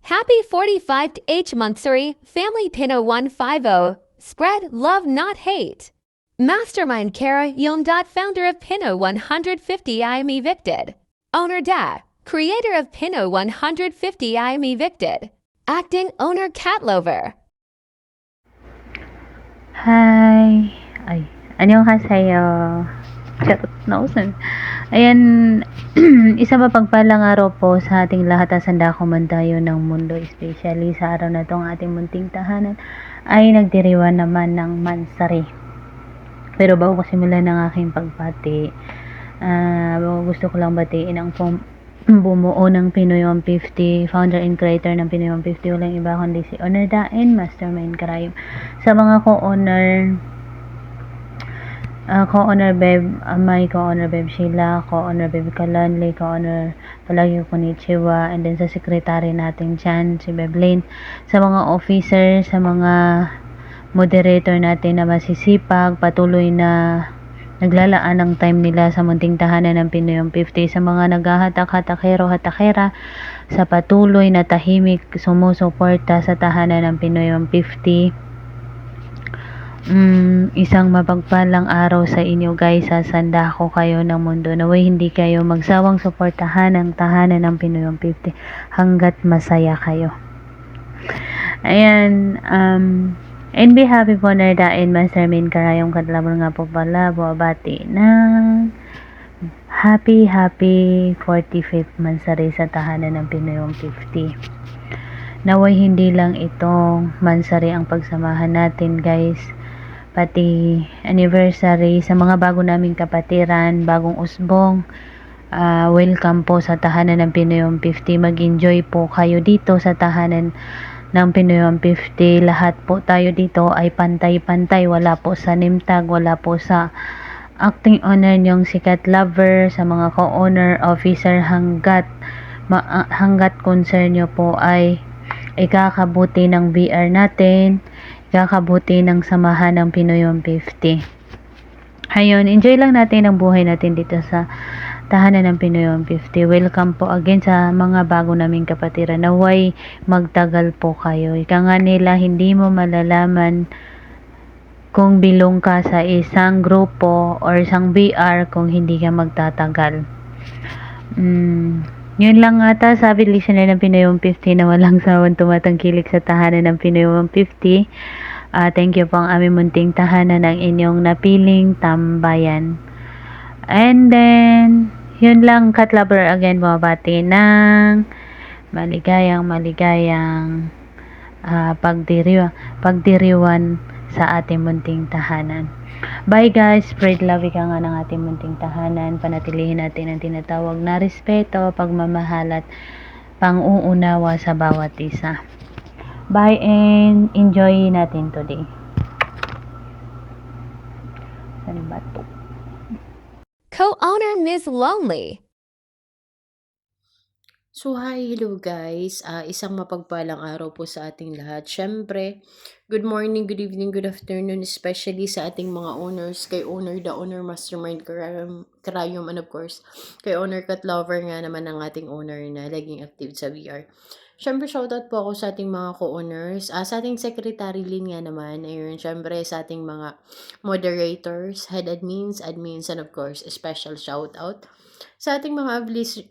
Happy 45th H Mansuri Family Pino 150. Spread love, not hate. Mastermind Kara Yomdot, founder of Pino 150 I am evicted. Owner Da, creator of Pino 150 I am evicted. Acting owner Catlover. Hi! Ay, annyeonghaseyo. Charot nausan. Ayan, isa mapagpalang araw po sa ating lahat at sanda man tayo ng mundo, especially sa araw na itong ating munting tahanan ay nagdiriwan naman ng mansari. Pero bago ko simulan ng aking pagbati, gusto ko lang batiin ang bumuo ng Pinoy 150, founder and creator ng Pinoy 150, walang iba kundi si Owner Dain, Mastermind Karayom. Sa mga co-owner Beb, may co-owner Beb Sheila, co-owner Beb Kalanli, co-owner palagi konnichiwa, and then sa secretary natin dyan, si Beb Lane, sa mga officer, sa mga moderator natin na masisipag, patuloy na naglalaan ng time nila sa munting tahanan ng Pinoy 150, sa mga naghahatak-hatakero, hatakera, sa patuloy na tahimik sumusuporta sa tahanan ng Pinoy 150. Isang mapagpalang araw sa inyo guys. Sasanda ko kayo ng mundo. Naway hindi kayo magsawang suportahan ang tahanan ng Pinoy 150 hanggat masaya kayo. Ayan, and be happy po na dain Mastermind Karayom Kadlabon nga po pala buwabati ng happy 45th mansari sa tahanan ng Pinoy 150. Naway hindi lang itong mansari ang pagsamahan natin guys, pati anniversary sa mga bago naming kapatiran, bagong usbong. Welcome po sa tahanan ng Pinoy 150. Mag-enjoy po kayo dito sa tahanan ng Pinoy 150. Lahat po tayo dito ay pantay-pantay. Wala po sa nimtag, wala po sa acting owner niyong sikat lover, sa mga co-owner, officer, hanggat concern nyo po ay ikakabuti ng BR natin, ikakabuti ng samahan ng Pinoy 150. Ayun, enjoy lang natin ang buhay natin dito sa tahanan ng Pinoy 150. Welcome po again sa mga bago naming kapatiran. Naway magtagal po kayo. Ika nga nila, hindi mo malalaman kung bilong ka sa isang grupo or isang BR kung hindi ka magtatagal. Yun lang ata, sabi listener ng Pinoy 150 na walang sawang tumatangkilik sa tahanan ng Pinoy 150. Thank you po ang aming munting tahanan ng inyong napiling tambayan. And then, yun lang, Cat Lover again, bumabati ng maligayang pagdiriwan sa ating munting tahanan. Bye guys, spread love ika nga ng ating munting tahanan. Panatilihin natin ang tinatawag na respeto, pagmamahal at pang-uunawa sa bawat isa. Bye and enjoy natin today. Saan ba to? Co-owner Ms. Lonely. So, hi, hello guys. Isang mapagpalang araw po sa ating lahat. Syempre, good morning, good evening, good afternoon, especially sa ating mga owners, kay owner, the owner, Mastermind Karayom, and of course, kay owner Cat Lover nga naman ang ating owner na laging active sa VR. Syempre, shoutout po ako sa ating mga co-owners, sa ating secretary Lynn nga naman, ayun, syempre sa ating mga moderators, head admins, and of course, special shoutout sa ating mga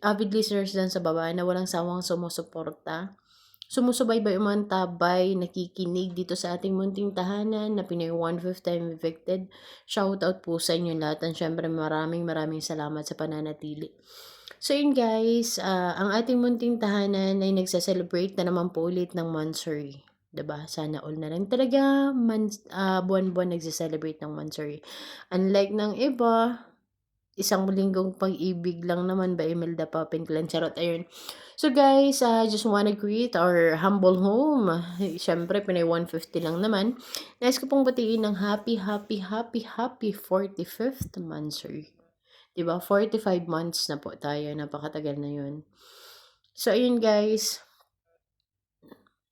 avid listeners dyan sa baba na walang sawang sumusuporta, sumusubaybay umantabay, nakikinig dito sa ating munting tahanan na Pinoy 150 time evicted. Shoutout po sa inyo lahat, and syempre maraming salamat sa pananatili. So yun guys, ang ating munting tahanan ay nagsa-celebrate na naman po ulit ng Mansuri. 'Di ba? Sana all na lang talaga buwan-buwan nagse-celebrate ng monthsary. Unlike ng iba, isang linggong pag-ibig lang naman by Imelda Papinglan, charot, ayun. So guys, I just wanna greet our humble home. Siyempre, Pinay 150 lang naman. Nais ko pong batiin ng happy, happy, happy, happy 45th monthsary. 'Di ba? 45 months na po tayo, napakatagal na 'yun. So ayun guys,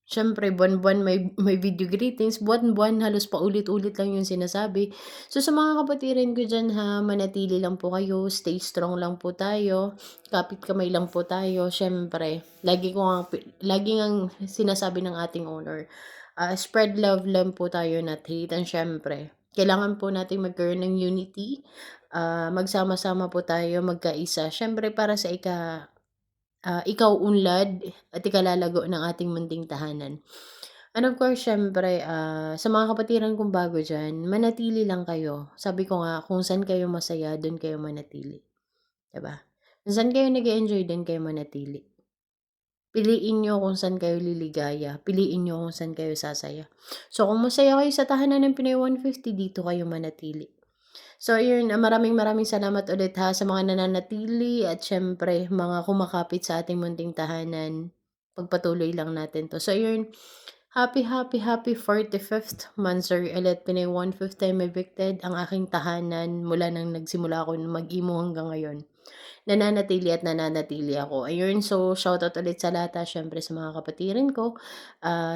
siyempre buwan-buwan may video greetings, buwan-buwan halos paulit-ulit lang yung sinasabi. So sa mga kapatiran ko diyan ha, manatili lang po kayo, stay strong lang po tayo, kapit kamay lang po tayo. Siyempre, lagi ngang sinasabi ng ating owner, spread love lang po tayo, not hate. And siyempre, kailangan po natin magkaroon ng unity, magsama-sama po tayo, magkaisa. Siyempre para sa ikaw unlad at ikalalago ng ating munting tahanan. And of course, siyempre, sa mga kapatiran kong bago diyan, manatili lang kayo. Sabi ko nga, kung saan kayo masaya, do'n kayo manatili, 'di ba? Kung saan kayo nag-e-enjoy, do'n kayo manatili. Piliin niyo kung saan kayo liligaya, piliin niyo kung saan kayo sasaya. So, kung masaya kayo sa tahanan ng Pinoy 150, dito kayo manatili. So ayun, maraming maraming salamat ulit ha sa mga nananatili at siyempre mga kumakapit sa ating munting tahanan. Pagpatuloy lang natin 'to. So ayun, happy, happy, happy 45th monthsary ulit. Pinay 1/5 time evicted ang aking tahanan mula nang nagsimula ako mag-emo hanggang ngayon. Nananatili at nananatili ako. Ayun, so shoutout ulit sa lahat ha, siyempre sa mga kapatiran ko.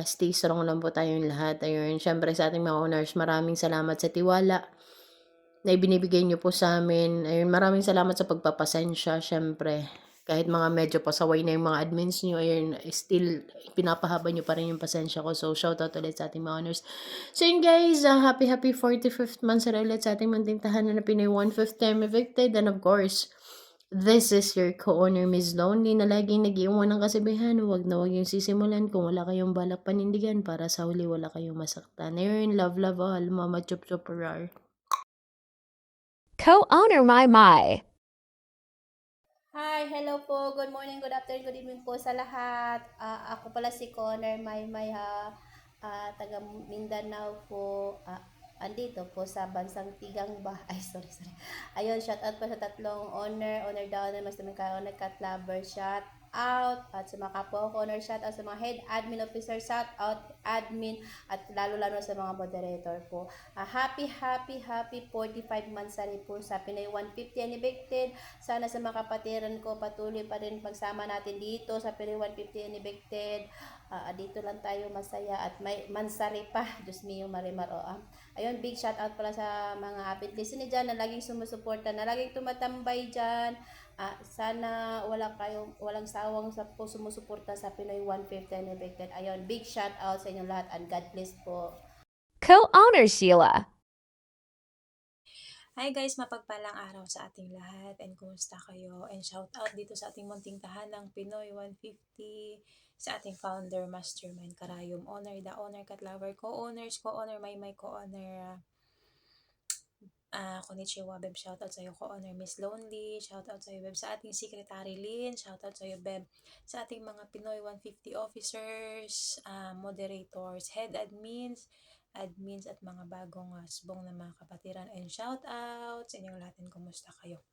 Stay strong lang po tayong lahat. Ayun, siyempre sa ating mga owners, maraming salamat sa tiwala na ibinibigay niyo po sa amin. Ayun, maraming salamat sa pagpapasensya siyempre. Kahit mga medyo pasaway na yung mga admins niyo, ayun, still pinapahaba niyo pa rin yung pasensya ko. So, shoutout ulit sa ating mga honors. So, yun guys, happy, happy 45th month sa ulit sa ating munting tahanan na Pinay 1/5 time evicted. And of course, this is your co-owner, Miss Lonely, na laging nag-iwan ng kasabihan, huwag na huwag yung sisimulan kung wala kayong balak panindigan para sa huli wala kayong masaktan. Ayun, love, love all, mama chup chup rar. Co-owner My. Hi, hello po. Good morning, good afternoon, good evening po sa lahat. Ako pala si Connor Maymay ha. Taga Mindanao po. Andito po sa bansang Tigangba. Ay, sorry. Ayun, shout out po sa tatlong owner down na mas owner cat lover, shout out. At sa mga kapwa ko, owner, shout out sa mga head admin officer, shout out admin. At lalo-lalo sa mga moderator po. Happy 45 months na rin po sa Pinay 150 and evicted. Sana sa mga kapatiran ko patuloy pa rin pagsama natin dito sa Pinay 150 and evicted. Dito lang tayo masaya at may mansari pa. Diyos mio, marimar. Ayun, big shout out pala sa mga avid listener dyan na laging sumusuporta, na laging tumatambay dyan. Sana walang sawang sumusuporta sa Pinoy 150 and evicted. Ayun, big shout out sa inyong lahat and God bless po. Co-owner Sheila. Hi guys, mapagpalang araw sa ating lahat and kumusta kayo? And shout out dito sa ating munting tahanang Pinoy 150, sa ating founder, mastermind, karayom, owner, the owner, cat lover, co-owners, co-owner, may co-owner, konnichiwa, Beb, shout out sa iyo, co-owner Miss Lonely, shout out sa iyo, Beb, sa ating secretary Lynn, shout out sa iyo, Beb, sa ating mga Pinoy 150 officers, moderators, head admins at mga bagong asbong na mga kapatiran, and shout out sa inyong lahat, and kumusta kayo?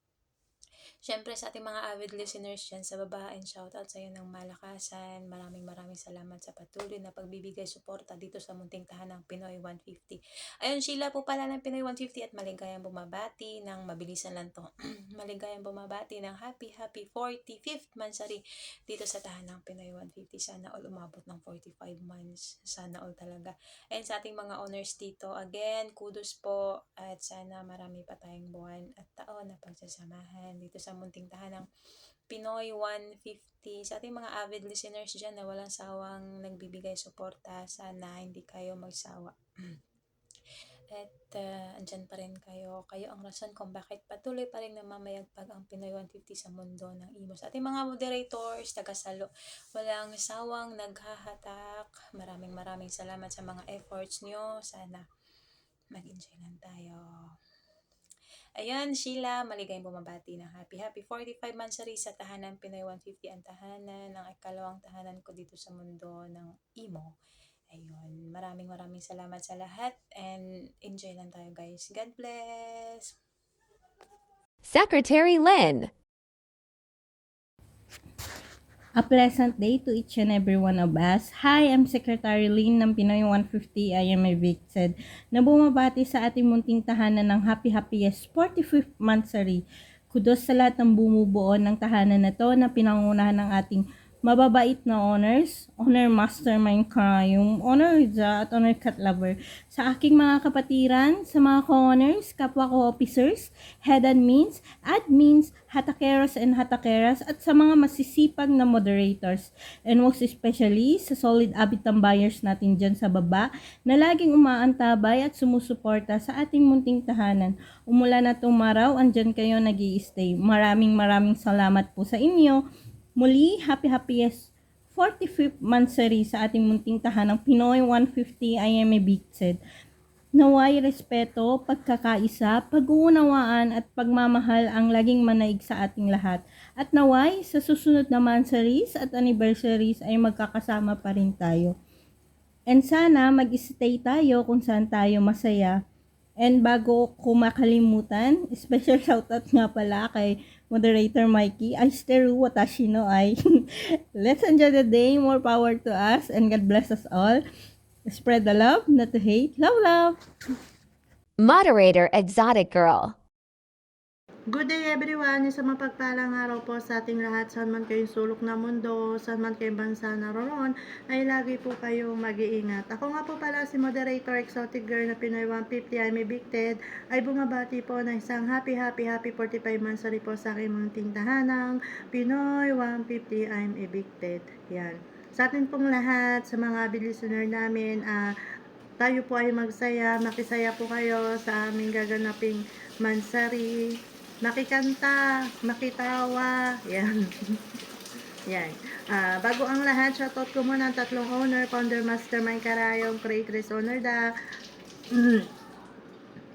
Siyempre sa ating mga avid listeners dyan sa baba, and shoutout sa iyo ng malakasan. Maraming salamat sa patuloy na pagbibigay suporta dito sa munting tahanang Pinoy 150. Ayun, Sheila po pala ng Pinoy 150 at maligayang bumabati ng mabilisan lang to. Maligayang bumabati ng happy 45th monthsary dito sa tahanang Pinoy 150. Sana all umabot ng 45 months. Sana all talaga. And sa ating mga owners dito, again, kudos po at sana marami pa tayong buwan at taon na pagsasamahan dito sa munting tahanang Pinoy 150. Sa ating mga avid listeners dyan na walang sawang nagbibigay suporta, sana hindi kayo magsawa. At andyan pa rin kayo. Kayo ang rason kung bakit patuloy pa rin namamayagpag ang Pinoy 150 sa mundo ng imo. Sa ating mga moderators, tagasalo, walang sawang naghahatak. Maraming salamat sa mga efforts nyo. Sana mag-enjoy lang tayo. Ayun, Sheila, maligayang bumabati ng happy 45 monthsary sa tahanan Pinoy 150, ang tahanan ng ikalawang tahanan ko dito sa mundo ng imo. Ayun, maraming salamat sa lahat and enjoy lang tayo guys. God bless! Secretary Lynn. A pleasant day to each and every one of us. Hi, I'm Secretary Lynn ng Pinoy 150. I am evicted na bumabati sa ating munting tahanan ng happiest 45th monthsary. Kudos sa lahat ng bumubuo ng tahanan na to na pinangunahan ng ating mababait na honors, honor mastermind Karayom, honor Ridza at honor cat lover. Sa aking mga kapatiran, sa mga co-honors, kapwa co-officers, head admins, hatakeros and hatakeras, at sa mga masisipag na moderators. And most especially sa solid abitang buyers natin dyan sa baba na laging umaantabay at sumusuporta sa ating munting tahanan. Umulan at umaraw, andyan kayo nag-i-stay. Maraming salamat po sa inyo. Muli, happiest 45th monthsary sa ating munting tahanang Pinoy 150. I am evicted. Naway respeto, pagkakaisa, pag-uunawaan at pagmamahal ang laging manaig sa ating lahat. At naway, sa susunod na monthsaries at anniversaries ay magkakasama pa rin tayo. And sana mag-stay tayo kung saan tayo masaya. And bago ko makalimutan, special shoutout nga pala kay Moderator Mikey. Ay, Steru Watashi no ay. Let's enjoy the day. More power to us and God bless us all. Spread the love, not to hate. Love. Moderator Exotic Girl. Good day everyone! Isang mapagpalang araw po sa ating lahat. Saan man kayong sulok na mundo, saan man kayong bansa naroon, ay lagi po kayong mag-iingat. Ako nga po pala si Moderator Exotic Girl na Pinoy 150, I'm evicted, ay bumabati po ng isang happy 45 monthsary po sa aking munting tahanang Pinoy 150, I'm evicted. Yan. Sa atin pong lahat, sa mga listener namin, tayo po ay magsaya, makisaya po kayo sa aming gaganaping mansari. Makikanta, makitawa, yan. Yan. Bago ang lahat, shoutout ko muna ang tatlong owner, founder, mastermind Karayom, creatress owner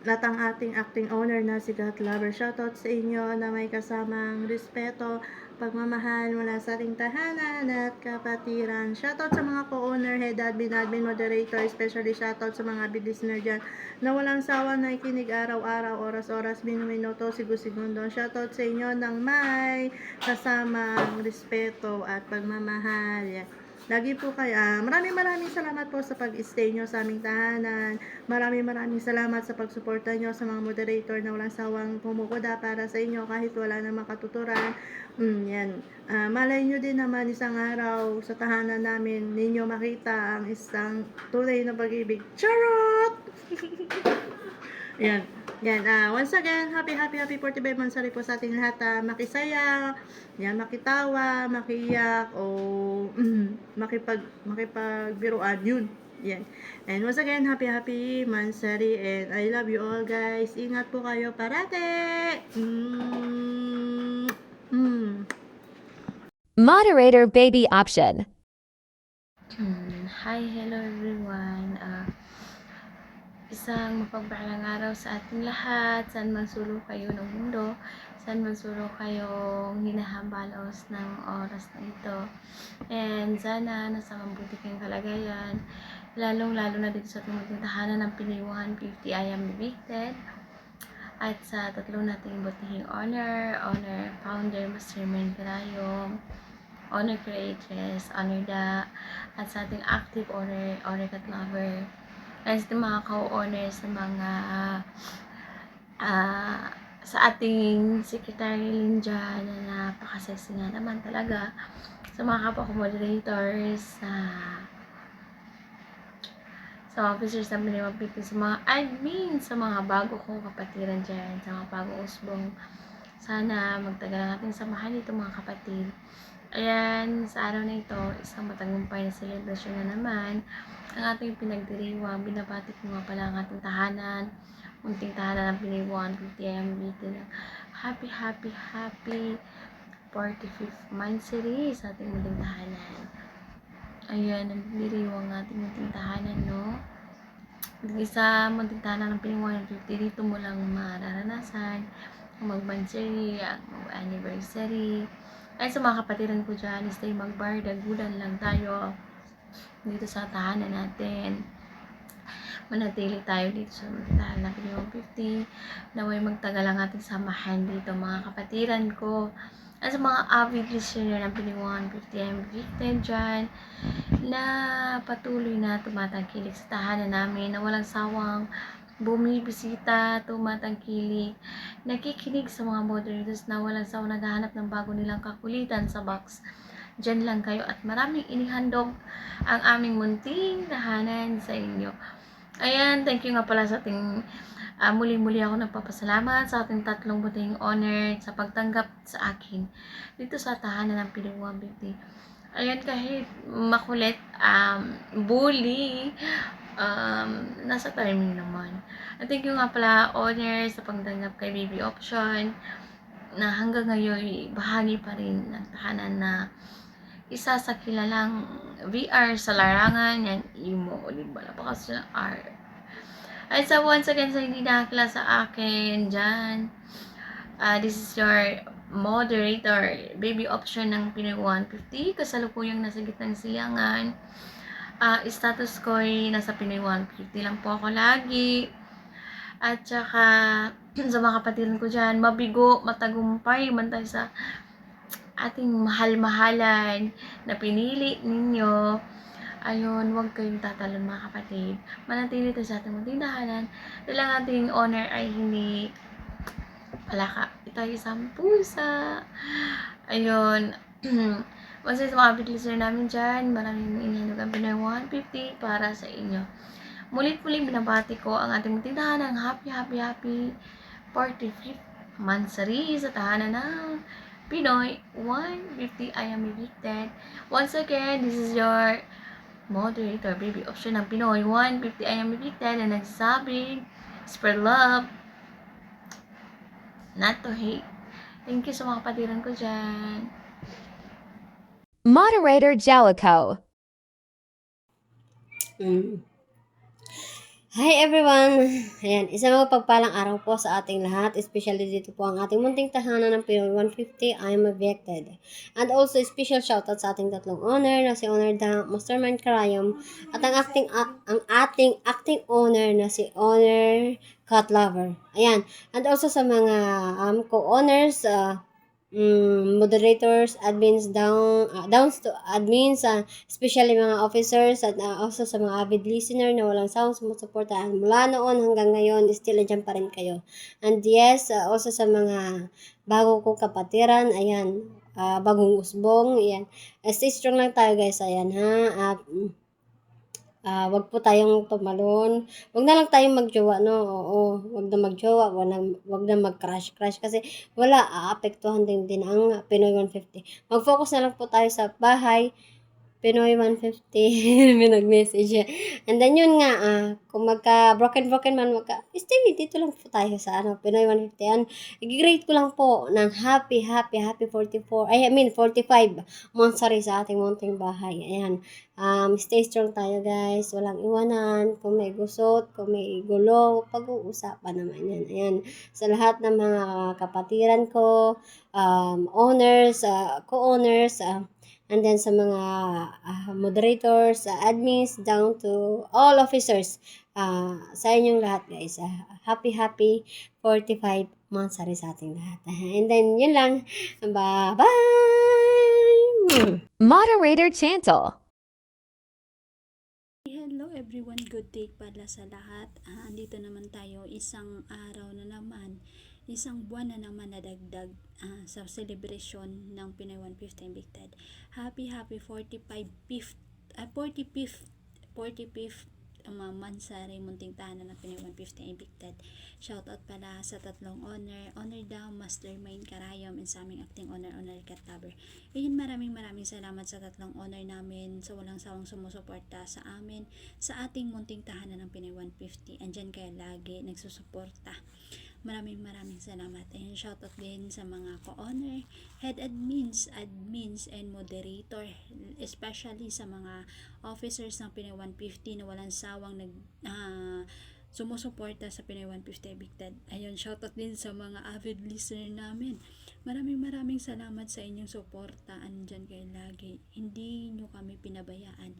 at ang ating acting owner na si God Lover. Shoutout sa inyo na may kasamang respeto, pagmamahal mula sa ating tahanan at kapatiran. Shoutout sa mga co-owner, head admin, moderator, especially shoutout sa mga listener dyan na walang sawa na ikinig araw-araw, oras-oras, minuto, segundo. Shoutout sa inyo ng may kasamang respeto at pagmamahal. Yan. Lagi po kayo, maraming salamat po sa pag-stay nyo sa aming tahanan. Maraming salamat sa pagsuporta nyo sa mga moderator na walang sawang pumukuda para sa inyo kahit wala namang katuturan. Yan. Malay nyo din naman isang araw sa tahanan namin ninyo makita ang isang tunay na pag-ibig. Charot! Yan. Yan. Once again, happy 45 monthsary po sa ating lahat. Makisaya, yan, makitawa, makiyak, o makipagbiruan, yun. Yan. And once again, happy monthsary and I love you all guys. Ingat po kayo parate. Moderator Baby Option. Hi, hello everyone. Isang mapagpalang araw sa ating lahat. Saan man sulok kayo ng mundo, saan man sulok kayong hinahambalos ng oras na ito. And sana nasa mabuti kayong kalagayan, lalong-lalo na dito sa ating tahanan ng Pinoy 150, I am evicted. At sa tatlong nating butihing honor founder, mastermind Karayom, honor creatress, honor da, at sa ating active honor cat lover. As the mga co-owners ng mga sa ating secretary Lynn dyan na napakasexy nga naman talaga, sa mga kapwa ko moderators, sa officers ng Pinoy 150, sa mga admin, sa mga bago kong kapatiran dyan, sa mga bagong usbong, sana magtagal ang ating samahan nito mga kapatid. Ayan, sa araw na ito, isang matagumpay na celebration na naman ang ating pinagdiriwang. Binabati ko nga pala ang ating tahanan, munting tahanan ng Pinoy 150. I am evicted. Happy 45th monthsary sa ating munting tahanan. Ayan, nagdiriwang ang ating munting tahanan, no? Sa munting tahanan ng Pinoy 150, dito mo lang mararanasan ang mag-monthsary, ang anniversary. Ay, sa mga kapatiran ko dyan, stay magbar, dagulan lang tayo. dito sa tahanan natin. Manatili tayo dito sa tahanan ng Pinoy 150. Naway magtagal ang ating samahan dito mga kapatiran ko. At sa mga avid listener ng Pinoy 150, I'm Victor dyan na patuloy na tumatangkilik sa tahanan namin, na walang sawang bumibisita, tumatangkilik, nakikinig sa mga moderators na walang sawang naghahanap ng bago nilang kakulitan sa box. Diyan lang kayo at maraming inihandog ang aming munting tahanan sa inyo. Ayan, thank you nga pala sa ating muli-muli ako nagpapasalamat sa ating tatlong buting honor sa pagtanggap sa akin dito sa tahanan ng Pinoy 150. Ayan, kahit makulit, bully, nasa timing naman. At thank you nga pala, honor, sa pagtanggap kay Baby Option, na hanggang ngayon bahagi pa rin ng tahanan na isa sa kilalang VR sa larangan, yan, emo, o diba, napakas ng R. At sa once again, sa hindi nakakila sa akin, dyan, this is your moderator, Baby Option ng Pinoy 150, kasalukuyang nasa gitnang silangan. Status ko ay nasa Pinoy 150 lang po ako lagi. At saka, sa mga kapatiran ko dyan, mabigo, matagumpay, mantay sa ating mahal-mahalan na pinili ninyo. Ayun, huwag kayong tatalon mga kapatid. Manatili tayo sa ating munting tahanan. Dahil ang ating honor ay hindi palaka. Ito ay isang pusa. Ayun. Once sa mga listener namin dyan, maraming inihinog ang Pinoy 150 para sa inyo. Mulit-muling binabati ko ang ating munting tahanan. Happy 45th Mansari sa tahanan ng Pinoy 150. I am evicted. Once again, this is your moderator, Baby Option ng Pinoy 150. I am evicted na nagsasabing spread love, not to hate. Thank you sa mga kapatiran ko dyan. Moderator Jellico. Hi everyone! Ayan, isang mapagpalang araw po sa ating lahat, especially dito po ang ating munting tahanan ng Pinoy 150, I am evicted. And also, special shoutout sa ating tatlong owner na si Owner Da, Mastermind Karayom, at ang ating acting owner na si Owner Cat Lover. Ayan, and also sa mga co-owners, moderators, admins, downs to admins, especially mga officers, at also sa mga avid listener na walang sawang sumusuportahan mula noon hanggang ngayon, still andyan pa rin kayo. And yes, also sa mga bago kong kapatiran, ayan, bagong usbong, ayan, stay strong lang tayo guys, ayan ha, at wag po tayong tumalon. Wag na lang tayong magjowa, no? Oo, wag na magjowa, wag na mag-crush kasi wala, aapektuhan din ang Pinoy 150. Mag-focus na lang po tayo sa bahay, Pinoy 150, may nag-message yan. And then yun nga, kung broken man, stay dito lang po tayo sa Pinoy 150. And i-grade ko lang po ng happy 45 monthsary sa ating munting bahay. Ayan, stay strong tayo guys, walang iwanan, kung may gusot, kung may gulo, pag-uusapan naman yan. Ayan, sa lahat ng mga kapatiran ko, owners, co-owners, and then sa mga moderators, admins, down to all officers, sa inyong lahat guys, happy 45 monthsary sa ating lahat. And then yun lang, bye-bye! Moderator Chantal. Hello everyone, good day pala sa lahat. Andito naman tayo, isang araw na naman, isang buwan na naman na dagdag sa celebration ng Pinoy 150 Evicted. Happy 45th Mansari munting tahanan ng Pinoy 150 Evicted. Shoutout pala sa tatlong owner Da, Mastermind Karayom, and sa aming acting owner Cat Lover. Ayun, maraming salamat sa tatlong owner namin sa walang sawang sumusuporta sa amin sa ating munting tahanan ng Pinoy 150. Andyan kayo lagi nagsusuporta. Maraming salamat. And shoutout din sa mga co-owner, head admins, and moderator, especially sa mga officers ng Pinoy 150 na walang sawang sumusuporta sa Pinoy 150 Evicted. Ayun, shoutout din sa mga avid listener namin. Maraming salamat sa inyong suporta. Andyan kayo lagi. Hindi nyo kami pinabayaan.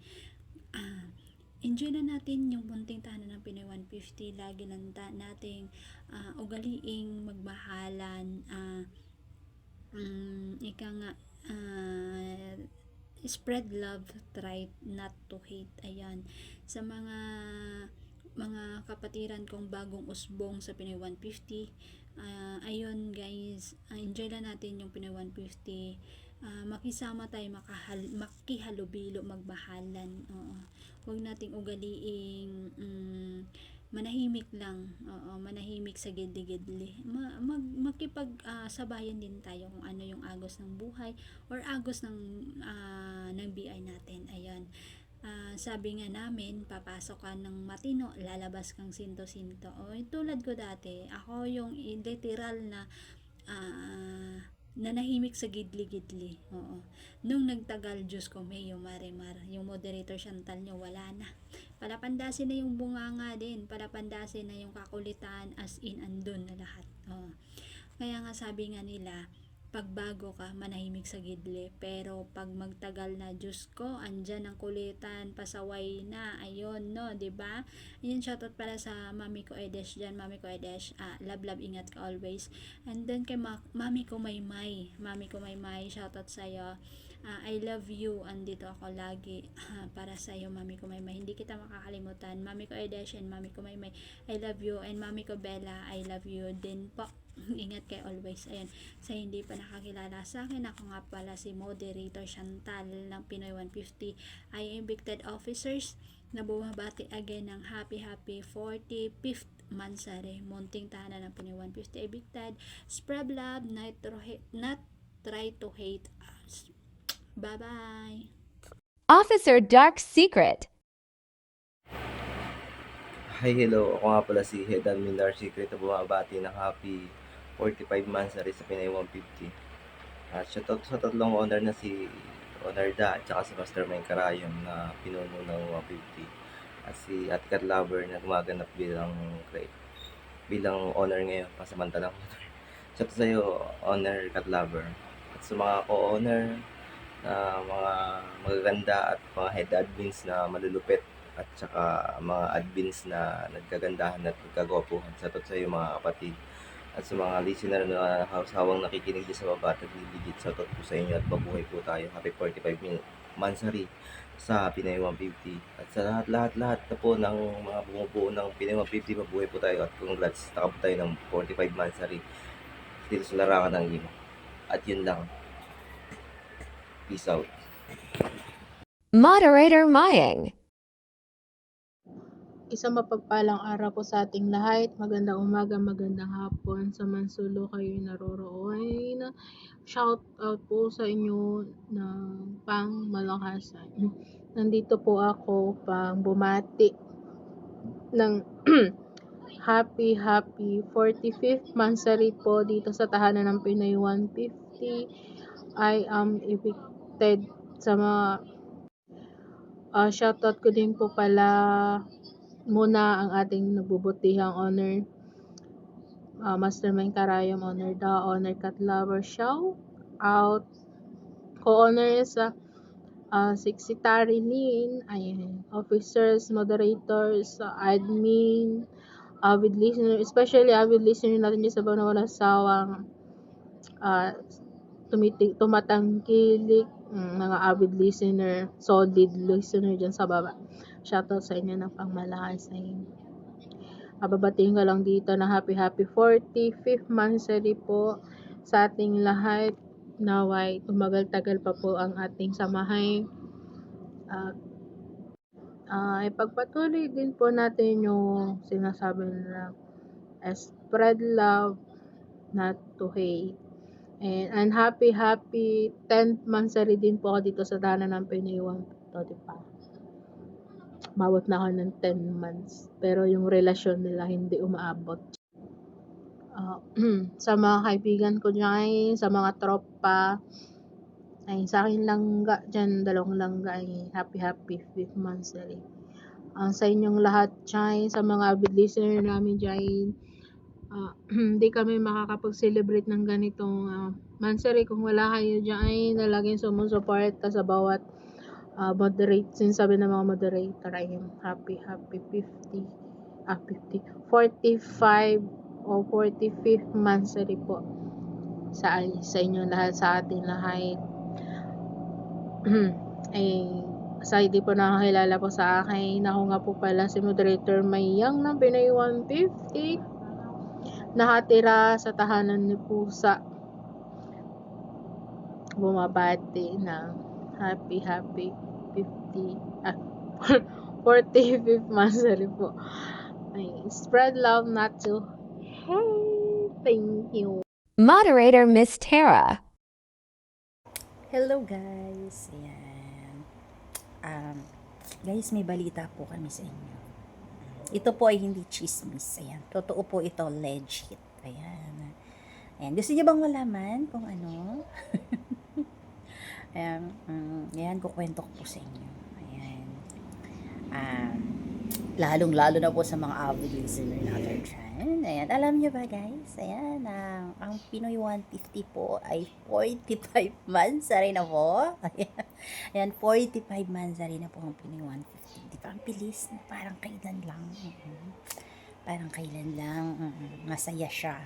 enjoy na natin yung munting tahanan ng Pinoy 150. Lagi lang nating ugaliing magmahalan, ika nga, spread love, try not to hate. Ayan, sa mga kapatiran kong bagong usbong sa Pinoy 150, ayun guys, enjoy lang natin yung Pinoy 150. Makisama tayo, makihalubilo, magbahalan. Oo. Huwag nating ugaliing manahimik lang. Oo, manahimik sa gidli-gidli. Sabayan din tayo kung ano yung agos ng buhay or agos ng BI natin. Ayan. Sabi nga namin, papasok ka ng matino, lalabas kang sinto-sinto. O, tulad ko dati, ako yung literal na nanahimik sa gidli-gidli. Oo. Nung nagtagal, Diyos ko, Mayo Marimar, yung moderator Chantal nyo, wala na. Palapandasin na yung bunganga din, palapandasin na yung kakulitan, as in, andun na lahat. Oo. Kaya nga sabi nga nila, pagbago ka, manahimik sa gidli. Pero pag magtagal na, Diyos ko, andyan ang kulitan, pasaway na, ayun, no, 'di ba? Ayun, shoutout para sa mami ko Edesh dyan, mami ko Edesh, love, ingat ka always. And then kay mami ko Maymay, shoutout sa'yo. I love you, andito ako lagi para sa'yo, mami ko Maymay. Hindi kita makakalimutan, mami ko Edesh and mami ko Maymay, I love you. And mami ko Bella, I love you din po. Ingat kayo always. Ayan, sa hindi pa nakakilala sa akin, ako nga pala si moderator Chantal ng Pinoy 150 I Evicted Officers, na bumabati again ng happy 45th Mansari, munting tahanan ng Pinoy 150 Evicted. Spread love, not try to hate us. Bye bye. Officer Dark Secret. Hi, hello. Ako nga pala si Head Admin Dark Secret na bumabati ng happy 45 Mansari sa Pinay 150. Shoutout sa tatlong owner na si Owner Da at saka si Mastermind Karayom na pinuno ng 150. At si Ate Cat Lover na gumaganap bilang owner ngayon, pasamantalang owner. Shoutout sa iyo, Owner Cat Lover. At sa mga co-owner na mga magaganda at mga head admins na malulupit at saka mga admins na nagkagandahan at nagkagopuhan. Shoutout sa iyo mga kapatid. At sa mga listener na hawang nakikinig sa baba at nagliligit, shoutout po sa inyo at mabuhay po tayo. Happy 45 Mansari sa Pinay 150. At sa lahat na po ng mga bumubuo ng Pinay 150, mabuhay po tayo at congrats. Taka po tayo ng 45 Mansari dito sa larangan ng Lima. At yun lang. Peace out. Moderator Mayang. Isang mapagpalang araw po sa ating lahat. Magandang umaga, magandang hapon. Sa mansulo kayo naroroon. Shout out po sa inyo ng pang malakasan. Nandito po ako pang bumati ng happy 45th Mansari po dito sa tahanan ng Pinoy 150. I am evicted sa mga shoutout ko din po pala muna ang ating nagbubutihang owner, Mastermind Karayom, Owner Da, Owner Cat Lover, shout out co-owners sa Secretary Lynn, ayan, officers, moderators, admin, avid listener, especially avid listener natin dyan sa bawang na walang sawang tumatangkilik, mga avid listener, solid listener dyan sa baba. Shoutout sa inyo ng pangmalakasan. Babatiin ko lang dito na happy 45th Mansari po sa ating lahat. Naway tumagal-tagal pa po ang ating samahay. Ipagpatuloy din po natin yung sinasabi na spread love, not to hate. And happy 10th Mansari din po ako dito sa tahanan ng Pinoy 125. Mawat na ako ng 10 months. Pero yung relasyon nila hindi umaabot. Sa mga kaibigan ko dyan, sa mga tropa, ay sa akin langga dyan, 2 langga ay happy 5th Mansari. Sa inyong lahat dyan, sa mga avid listener namin dyan, hindi kami makakapag-celebrate ng ganitong Mansari kung wala kayo dyan na laging sumusuporta sa bawat moderate, sinasabi ng mga moderator, I am happy 45 o 45th monthsary po sa inyo lahat, sa atin lahat. Sa hindi po nakakilala po sa akin, ako nga po pala si moderator Mayang ng Pinoy 150, nakatira sa tahanan ni Pusa, bumabati ng happy 45th monthsary po. Spread love, not to hate. Thank you. Moderator Miss Tara. Hello guys! Ayan. Guys, may balita po kami sa inyo. Ito po ay hindi chismis. Ayan. Totoo po ito, legit. Ayan. Ayan. Gusto niyo bang malaman kung ano? Ayan, kukwento ko po sa inyo. Ayan. Lalong-lalo na po sa mga avid listener natin dyan. Ayan, alam niyo ba guys? Ayan, ang Pinoy 150 po ay 45 months na po. Ayan, 45 months na po ang Pinoy 150. Di ba? Ang bilis. Parang kailan lang. Parang kailan lang. Masaya siya.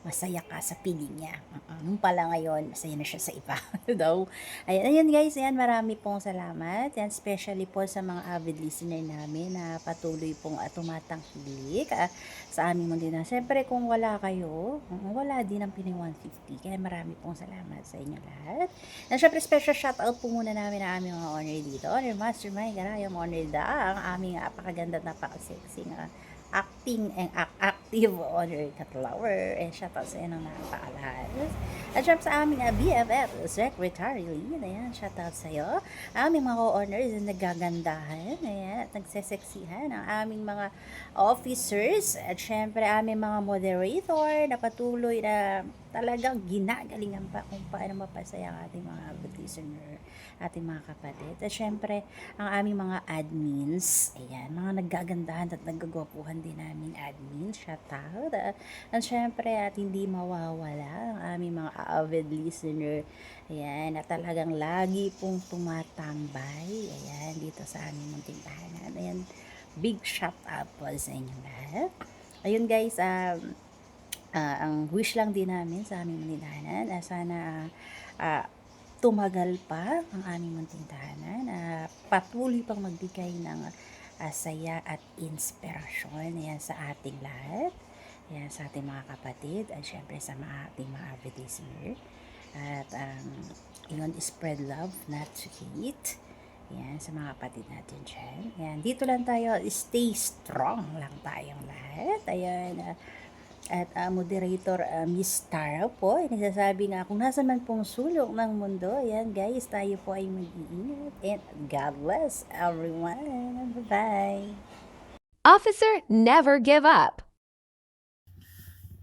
Masaya ka sa piling niya. Nung pala ngayon, masaya na siya sa iba. Daw. Ayan guys, ayan, marami pong salamat. Ayan, especially po sa mga avid listener namin na patuloy pong tumatangkilik sa aming mundo na. Siyempre, kung wala kayo, wala din ang Pinoy 150. Kaya marami pong salamat sa inyo lahat. And syempre, special shoutout po muna namin ang aming mga honor dito. Honor Mastermind, Garayom, Honor Da, ang aming napakaganda at napakasexy acting and active honor Katlower, and shoutout sa inyo ng napakalahat. At syempre sa aming BFF Secretary Lynn, ayan, shoutout sa iyo. Aming mga honors na nagagandahan, ayan, at nagseseksihan ang aming mga officers, at syempre aming mga moderator na patuloy na talagang ginagalingan pa kung paano mapasaya ang ating mga listener, ating mga kapatid. At syempre, ang aming mga admins, ayan, mga nagagandahan at naggagwapuhan din namin admin, shoutout. At syempre, at hindi mawawala ang aming mga avid listener, ayan, at talagang lagi pong tumatambay, ayan, dito sa aming munting tahanan. Ayan, big shoutout po sa inyo lahat. Ayun guys, ang wish lang din namin sa aming munting tahanan, sana tumagal pa ang aming munting tahanan, patuloy pang magbigay ng saya at inspirasyon, ayan, sa ating lahat, ayan, sa ating mga kapatid, at syempre sa ating mga avid listener. At yun, spread love, not to hate. Ayan, sa mga kapatid natin dyan. Ayan, dito lang tayo, stay strong lang tayong lahat. Ayan, at moderator Miss Tara po ay nagsasabi nga, kung nasa man pong sulok ng mundo, ayan guys, tayo po ay mag-iingat, and God bless everyone. Bye-bye. Officer, never give up.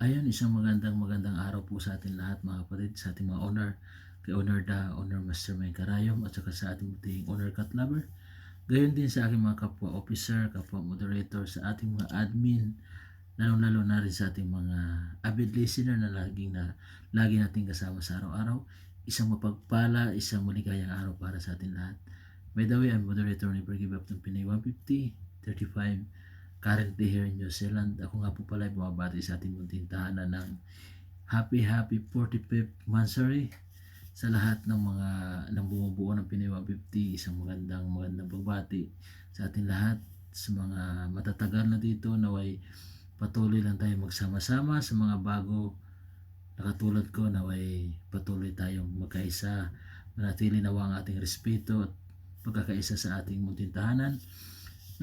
Ayan, isang magandang araw po sa ating lahat mga kapatid, sa ating mga honor, kay Honor Da, Honor Mastermind Karayom, at saka sa ating muting Honor Cat Lover. Gayon din sa aking mga kapwa officer, kapwa moderator, sa ating mga admin, lalo na rin sa ating mga avid listener na lagi nating kasama sa araw-araw. Isang mapagpala, isang maligayang araw para sa ating lahat. By the way, I'm moderator Never Give Up ng Pinoy 150, 35, currently here in New Zealand. Ako nga po pala ay bumabati sa ating munting tahanan ng happy 45th monthsary sa lahat ng mga bumubuo ng Pinoy 150. Isang magandang pagbati sa ating lahat, sa mga matatagal na dito, naway patuloy lang tayo magsama-sama, sa mga bago na katulad ko, naway patuloy tayong magkaisa, manatili nawa ang ating respeto at pagkakaisa sa ating munting tahanan.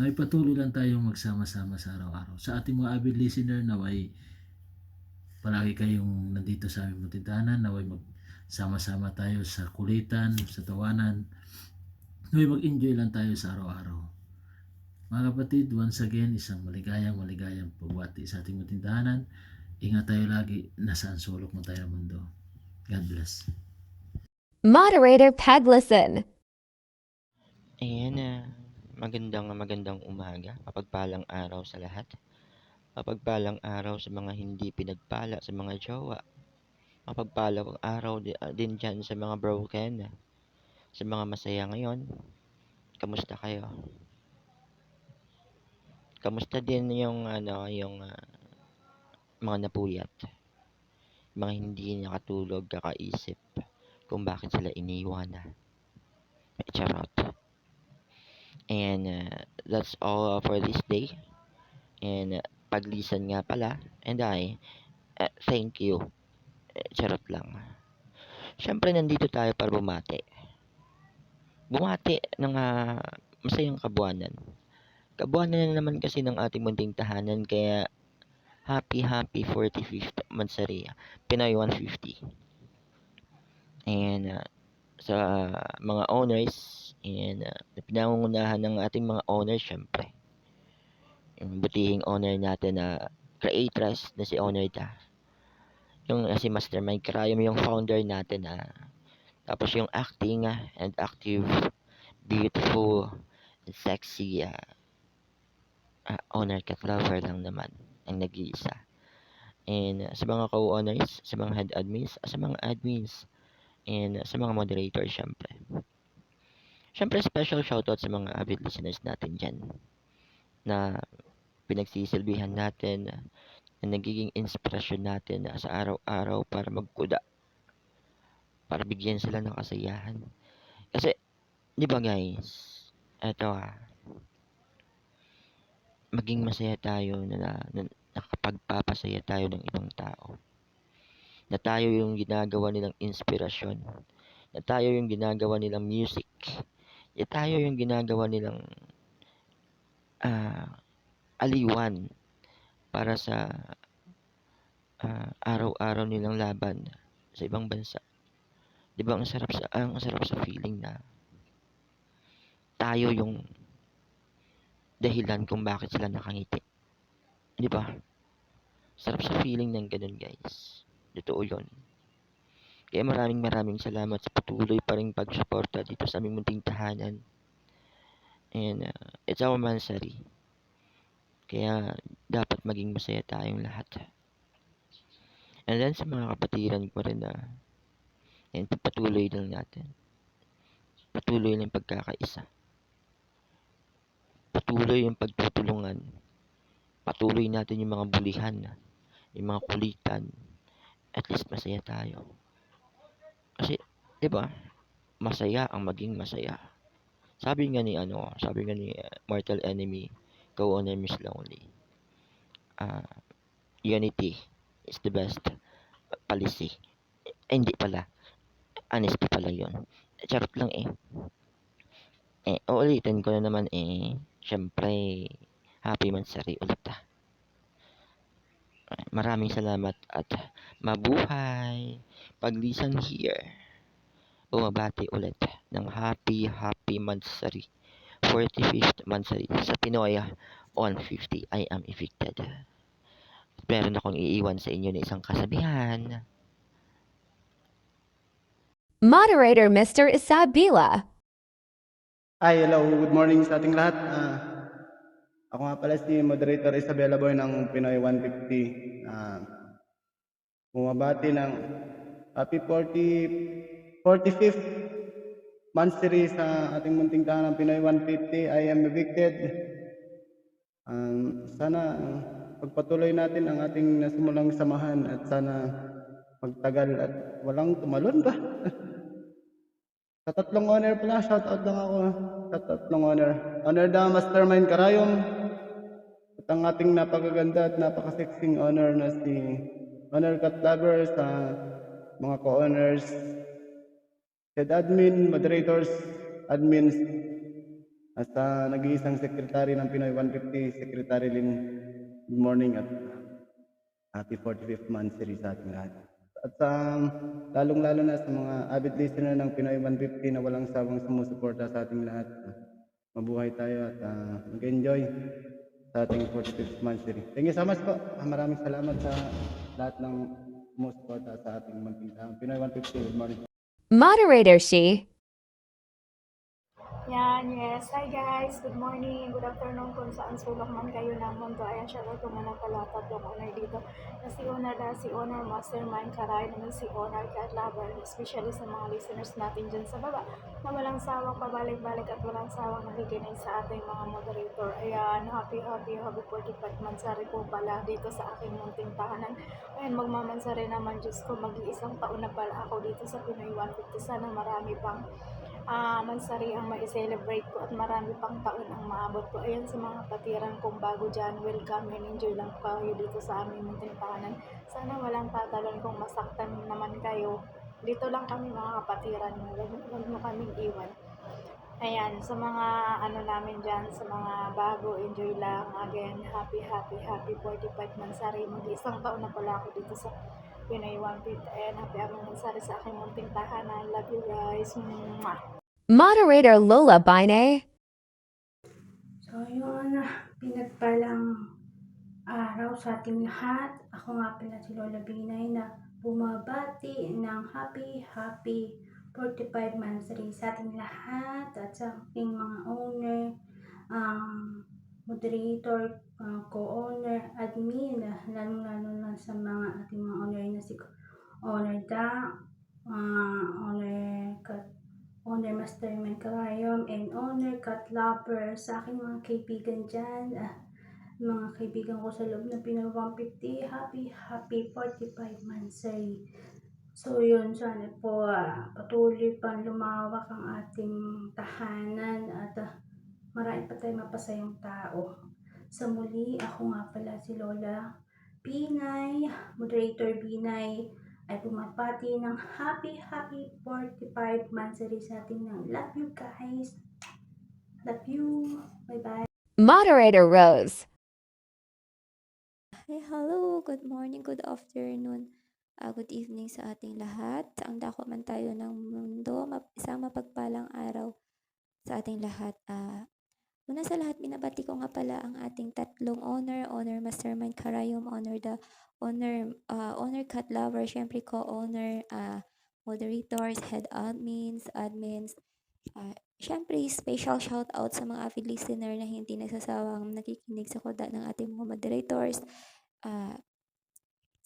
Naway patuloy lang tayong magsama-sama sa araw-araw. Sa ating mga avid listener, naway palagi kayong nandito sa aming munting tahanan, naway magsama-sama tayo sa kulitan, sa tawanan, naway mag-enjoy lang tayo sa araw-araw. Mga kapatid, once again, isang maligayang pagbati sa ating munting tahanan. Ingat tayo lagi, nasaan sulok mo tayo ng mundo. God bless. Moderator Paglison. Ayan, magandang umaga, mapagpalang araw sa lahat. Mapagpalang araw sa mga hindi pinagpala sa mga jowa. Mapagpalang araw din dyan sa mga broken, sa mga masaya ngayon. kamusta kayo? Kamusta din yung mga napuyat, mga hindi nakatulog, kakaisip kung bakit sila iniwan. Charot. And that's all for this day. And paglisan nga pala, and I thank you. Charot lang. Siyempre nandito tayo para bumati. Bumati ng masayang kabuwanan. Kabuwanan na naman kasi ng ating munting tahanan, kaya happy 45th Mansari Pinoy 150. And sa mga owners and pinangungunahan ng ating mga owners, syempre yung butihing owner natin na creatress na si Owner Da, yung si Mastermind Karayom, yung founder natin tapos yung acting and active, beautiful and sexy Owner Cat Lover lang naman ang nag-iisa. And sa mga co-owners, sa mga head admins, sa mga admins, and sa mga moderators, syempre special shoutout sa mga avid listeners natin dyan na pinagsisilbihan natin, na nagiging inspirasyon natin sa araw-araw para magkuda, para bigyan sila ng kasayahan. Kasi, di ba guys, eto maging masaya tayo na nakapagpapasaya tayo ng ibang tao. Na tayo yung ginagawa nilang inspirasyon. Na tayo yung ginagawa nilang music. Na tayo yung ginagawa nilang aliwan para sa araw-araw nilang laban sa ibang bansa. 'Di ba ang sarap sa feeling na tayo yung dahilan kung bakit sila nakangiti. 'Di ba? Sarap sa feeling ng ganun, guys. Totoo 'yon. Kaya maraming salamat sa patuloy pa ring pagsuporta dito sa aming munting tahanan. And it's our Mansari. Kaya dapat maging masaya tayong lahat. And then sa mga kapatiran ko rin and patuloy lang natin. Patuloy lang pagkakaisa. Patuloy yung pagtutulungan. Patuloy natin yung mga bulihan, yung mga kulitan. At least masaya tayo. Kasi, di ba, masaya ang maging masaya. Sabi nga ni Mortal Enemy, co-owner Miss Lonely, unity is the best policy. Hindi pala. Honesty pala yun. Charot lang uulitin ko na naman syempre, happy Mansari ulit Maraming salamat at mabuhay. Paglisan here. Bumabati ulit ng happy Mansari. 45th Mansari sa Pinoy 150. I am evicted. Meron akong iiwan sa inyo na isang kasabihan. Moderator Mr. Isabela. Hi, hello. Good morning sa ating lahat. Ako nga pala si Moderator Isabela Boy ng Pinoy 150. Bumabati ng happy 45th Mansari sa ating munting tahanan ng Pinoy 150. I am evicted. Sana pagpatuloy natin ang ating nasimulang samahan at sana magtagal at walang tumalon ba? Sa tatlong owner pala, shoutout lang ako. Sa tatlong owner. Owner Da Mastermind Karayom. At ang ating napakaganda at napakasexing owner na si Owner Cat Lover, sa mga co-owners, head admin, moderators, admins, at sa nag-iisang sekretary ng Pinoy 150, Secretary Lynn. Good morning at happy 45th Mansari sa ating lahat. At lalong-lalo na sa mga avid listener ng Pinoy 150 na walang sawang sumusuporta sa ating lahat. Mabuhay tayo at mag-enjoy sa ating 45th Mansari. Thank you so much po. Maraming salamat sa lahat ng sumusuporta sa ating munting tahanan. Pinoy 150, good morning. Moderator she. Yan, yes. Hi guys, good morning, good afternoon kung saan sulok man kayo ng mundo. Ayan, shoutout ko muna pala tatlong owner dito. Na si Owner da, si Owner Mastermind Karay, naman si Owner Cat Lover, especially sa mga listeners natin dyan sa baba na walang sawang pabalik-balik at walang sawang nakikinig sa ating mga moderator. Ayan, happy 45 mansari po pala dito sa aking munting tahanan. Ayan, magmamansari naman, Diyos ko, mag-iisang taon na pala ako dito sa Pinoy 150. Sana marami pang mansari ang ma-celebrate ko at marami pang taon ang maabot ko. Ayan, sa mga patiran kong bago dyan, welcome and enjoy lang kayo dito sa aming munting tahanan. Sana walang tatalon kung masaktan naman kayo. Dito lang kami mga kapatiran, huwag mo kaming iwan. Ayan, sa mga ano namin dyan, sa mga bago, enjoy lang. Again, happy 45 mansari. Mag-isang taon na pala ako dito sa Pinoy 150 and happy mansari sa aking munting tahanan. Love you guys. Mwah! Moderator Lola Bine. So yun, pinagpalang araw sa ating lahat. Ako nga pala si Lola Binay na bumabati ng happy 45 mansari sa ating lahat at sa ating mga owner, moderator, co-owner, admin, lalo na sa mga ating mga owner na si Owner Da, Owner Mastermind Karayom, and Owner Cat Lover, sa aking mga kaibigan dyan, mga kaibigan ko sa loob ng Pinoy 150, happy 45 mansari. So yun, sana po patuloy pang lumawak ang ating tahanan at marami pa tayong mapasayang tao. Sa muli, ako nga pala si Lola Binay, Moderator Binay, ay pumapati ng happy 45 mansari sa ating ng love you guys. Love you. Bye-bye. Moderator Rose. Hey, hello, good morning, good afternoon, good evening sa ating lahat. Ang dako man tayo ng mundo, isang mapagpalang araw sa ating lahat. Una sa lahat, binabati ko nga pala ang ating tatlong owner, Owner Mastermind Karayom, Owner Cat Lover, syempre co-owner, moderators, head admins, syempre special shout out sa mga avid listener na hindi nagsasawang nakikinig sa kuda ng ating mga moderators.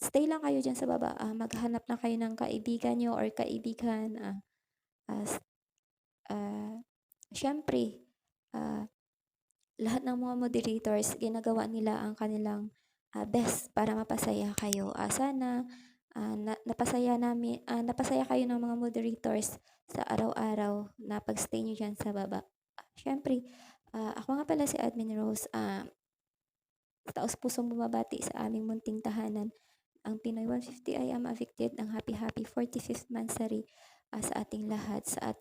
Stay lang kayo dyan sa baba, maghanap na kayo ng kaibigan nyo or kaibigan. Syempre, lahat ng mga moderators, ginagawa nila ang kanilang best para mapasaya kayo. Sana napasaya kayo ng mga moderators sa araw-araw na pag-stay nyo dyan sa baba. Syempre, ako nga pala si Admin Rose, taos pusong bumabati sa aming munting tahanan. Ang Pinoy 150 ay am affected ng happy 45th mansari sa ating lahat, sa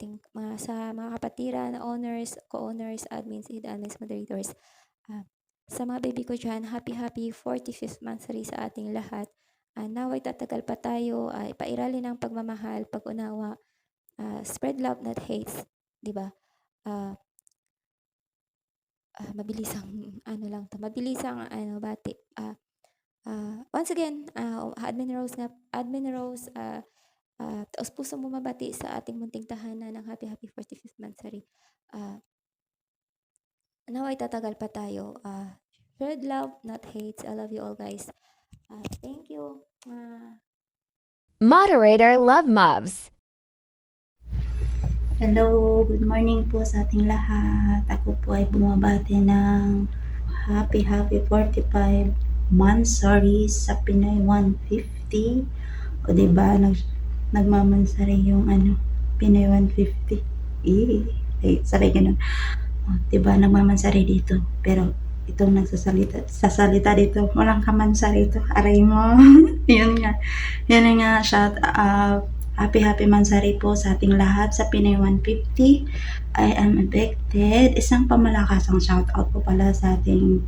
mga kapatiran, owners, co-owners, admins, head admins, moderators. Sa mga baby ko dyan, happy 45th mansari sa ating lahat. Naway tatagal pa tayo, ipairali ng pagmamahal, pag-unawa, spread love not hates, di ba? Mabilisang bati. Once again, Admin Rose, taos pusong bumabati sa ating munting tahanan ng happy 45th mansari. Naway tatagal pa tayo. Spread love, not hates. I love you all, guys. Thank you. Moderator Love Mobs. Hello, good morning po sa ating lahat. Ako po ay bumabati ng happy 45 mansari sa Pinoy 150. O diba, nagmamansari yung Pinoy 150. Sabay ganun. O diba, nagmamansari dito. Pero itong sasalita dito, walang kamansari ito. Aray mo. Yun nga, shout out. Happy mansari po sa ating lahat sa Pinoy 150. I am affected. Isang pamalakasang shoutout po pala sa ating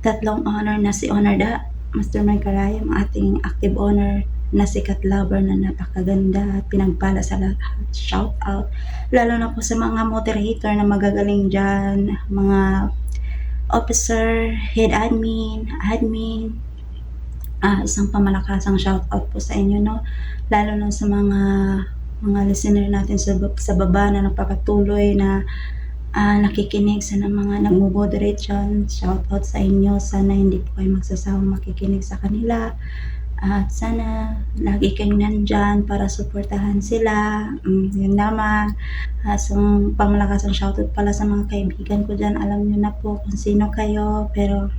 tatlong owner na si Owner Da, Mastermind Karayom, ating active owner na si Cat Lover na napakaganda at pinagpala sa lahat. Shoutout. Lalo na po sa mga moderator na magagaling dyan, mga officer, head admin, isang pamalakasang shoutout po sa inyo, no? Lalo na sa mga listener natin sa baba na napakatuloy na nakikinig, sa mga nagmo-moderate dyan. Shoutout sa inyo. Sana hindi po kayo magsasawang makikinig sa kanila. At sana lagi kayong nandyan para suportahan sila. Yun naman. So, pamalakas ang shoutout pala sa mga kaibigan ko dyan. Alam nyo na po kung sino kayo. Pero,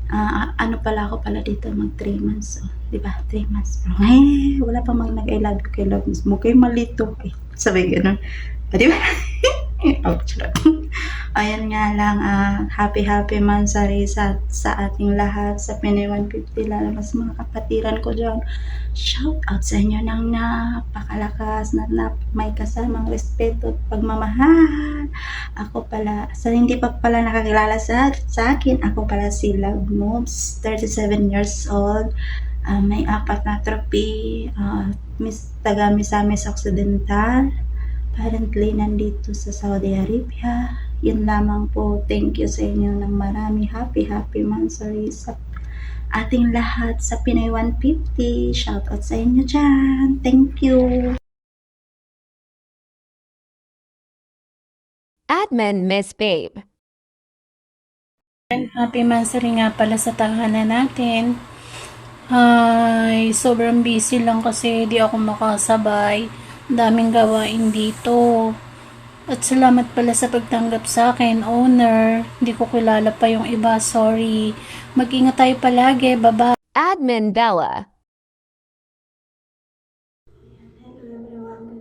ano pala ako pala dito, mag 3 months. So, diba? 3 months. Pero, wala pa nag-I love you kay love mo. Kayo malito. Sabi ganun. Diba? Ouch. Ayan nga lang, happy mansari sa ating lahat sa Pinoy 150, lalo na sa mga kapatiran ko dyan. Shout out sa inyo ng napakalakas na may kasamang respeto at pagmamahal. Ako pala, sa hindi pa pala nakakilala sa akin, ako pala si Love Moves, 37 years old. May 4 na trophy, taga Misamis Occidental. Currently, nandito sa Saudi Arabia. Yun lamang po. Thank you sa inyo ng marami. Happy mansari sa ating lahat sa Pinoy 150. Shoutout sa inyo dyan. Thank you. Admin Miss Babe. Happy mansari nga pala sa tahanan natin. Ay, sobrang busy lang kasi di ako makasabay. Daming gawain dito. At salamat pala sa pagtanggap sa akin, owner. Hindi ko kilala pa yung iba, sorry. Mag-ingat tayo palagi, bye-bye. Admin Bella. Hello everyone,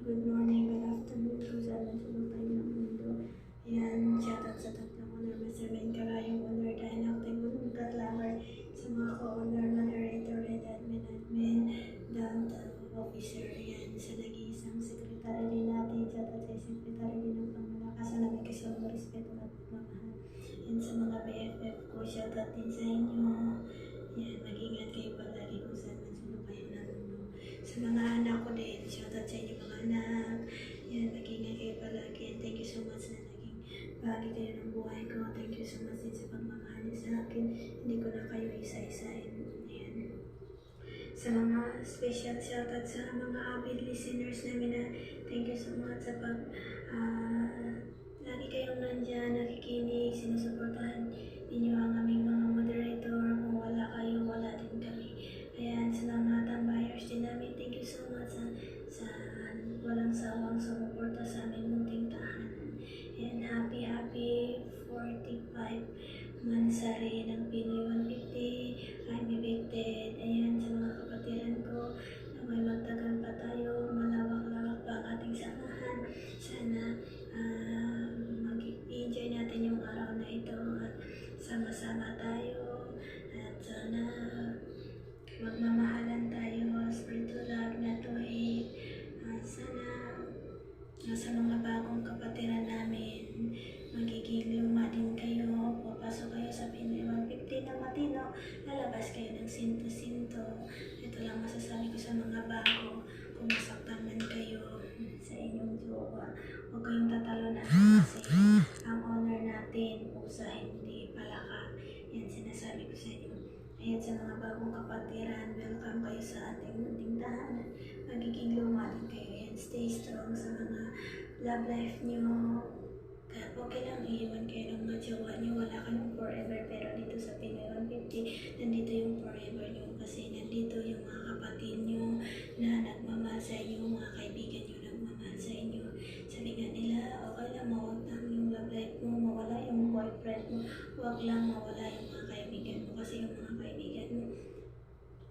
good morning, good afternoon, kung saan man sulok tayo ng mundo. Yan, shoutout sa tatlong owner, Mr. Ben Karayong owner, dahil acting owner, lover, sa mga co-owner, moderator, head admin, down to officer, yan, sa nag-iisang sekretary din natin, shoutout sa sekretary din ng pangmalakas na may kasama respeto at pagmamahal. Yan, sa mga BFF ko, shoutout din sa inyo. Yan, mag-ingat kayo palagi kung saan man sulok kayo ng mundo. Sa mga anak ko din, shoutout sa inyo mga anak. Yan, mag-ingat kayo palagi. And thank you so much na naging bahagi kayo ng buhay ko. Thank you so much din sa pagmamahal niyo sa akin. Hindi ko na kayo isa-isain. Yan. Sa mga special shoutout sa mga avid listeners namin na thank you so much sa lagi kayong nandyan, nakikinig, sinusuportahan ninyo ang aming mga moderator. Kung wala kayo, wala din kami. Ayan, sa mga tambayers din namin, thank you so much sa walang sawang sumuporta sa aming munting tahanan. Ayan, happy 45 mansari ng Pinoy 150. I'm evicted. Ayan, sa mga kapatiran ko, na may magtagal pa tayo, malawak-lawak pa ang ating samahan. Sana mag-enjoy natin yung araw na ito at sama-sama tayo at sana magmamahalan tayo, spread to love, not to hate. At sana sa mga bagong kapatiran namin, magiging luma din kayo, papasok kayo sa Pinoy 150 na matino, lalabas kayo ng sinto-sinto. Ito lang masasabi ko sa mga bago, kung masaktan man kayo sa inyong jowa, huwag kayong tatalunan kasi ang honor natin, pusa, hindi palaka. Yan sinasabi ko sa inyo. Ayan, sa mga bagong kapatiran, welcome kayo sa ating munting tahanan. Magiging luma din kayo. Yan, stay strong sa mga love life nyo. Kaya okay lang, iiwan kayo ng mga jowa nyo. Wala kayong forever, pero dito sa Pinoy 150, nandito yung forever nyo. Kasi nandito yung mga kapatid nyo na nagmamahal sa inyo, mga kaibigan nyo nagmamahal sa inyo. Sabi nga nila, okay lang, mawag lang yung love life mo, mawala yung boyfriend mo, huwag lang mawala yung mga kaibigan mo. Kasi yung mga kaibigan mo,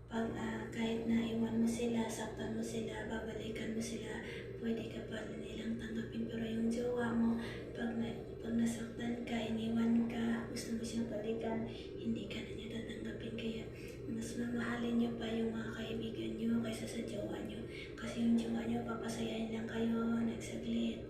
pag kahit na iwan mo sila, saktan mo sila, babalikan mo sila, pwede ka pa nilang tanggapin. Pero yung jowa mo, pag nasaktan ka, iniwan ka, gusto mo siyang balikan, hindi ka na niya tatanggapin. Kaya mas mamahalin niyo pa yung mga kaibigan niyo kaysa sa jowa niyo. Kasi yung jowa niyo, papasayahin lang kayo, nagsaglit.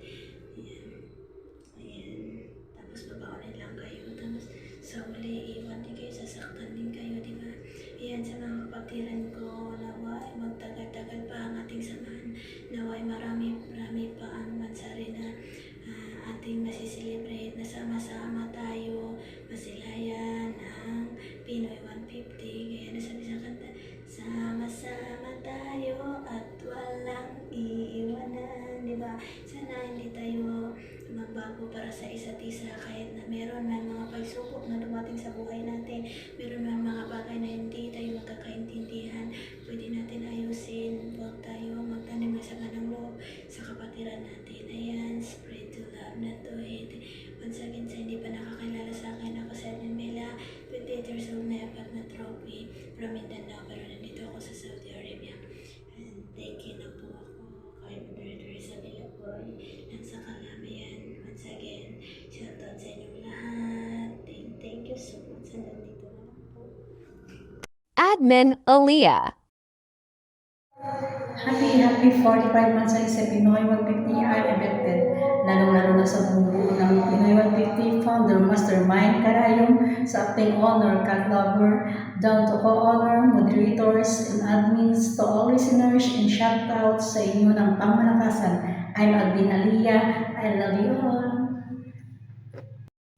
Ayan. Tapos babaunin lang kayo. Tapos sa uli, iwan din kayo, sasaktan din kayo, di ba? Ayan, sa mga kapatiran ko, naway magtagal-tagal pa ang ating samahan. Naway marami pa ang mansari na ating masiselebrate na sama-sama tayo, masilayan ang Pinoy 150. Kaya nasabi sa kanta, sama-sama tayo at walang iiwanan, di ba? Sana hindi tayo magbago from Mindanao pero nandito ako sa Saudi Arabia. And thank you na po ako kay Moderator Isabella Boy ng sa Kalamayan. Once again, shoutout sa inyong lahat. Thank you so much. Nandito na lang po. Admin Aaliyah. Happy 45 months sa Pinoy 150 I'm evicted. Lalong-lalo na sa bumubuo ng Pinoy 150 founder Mastermind Karayom, sa acting owner, cat lover, down to co-owner, moderators, and admins, to all listeners, and shoutouts sa inyo ng pangmalakasan. I'm Admin Aliyah. I love you all.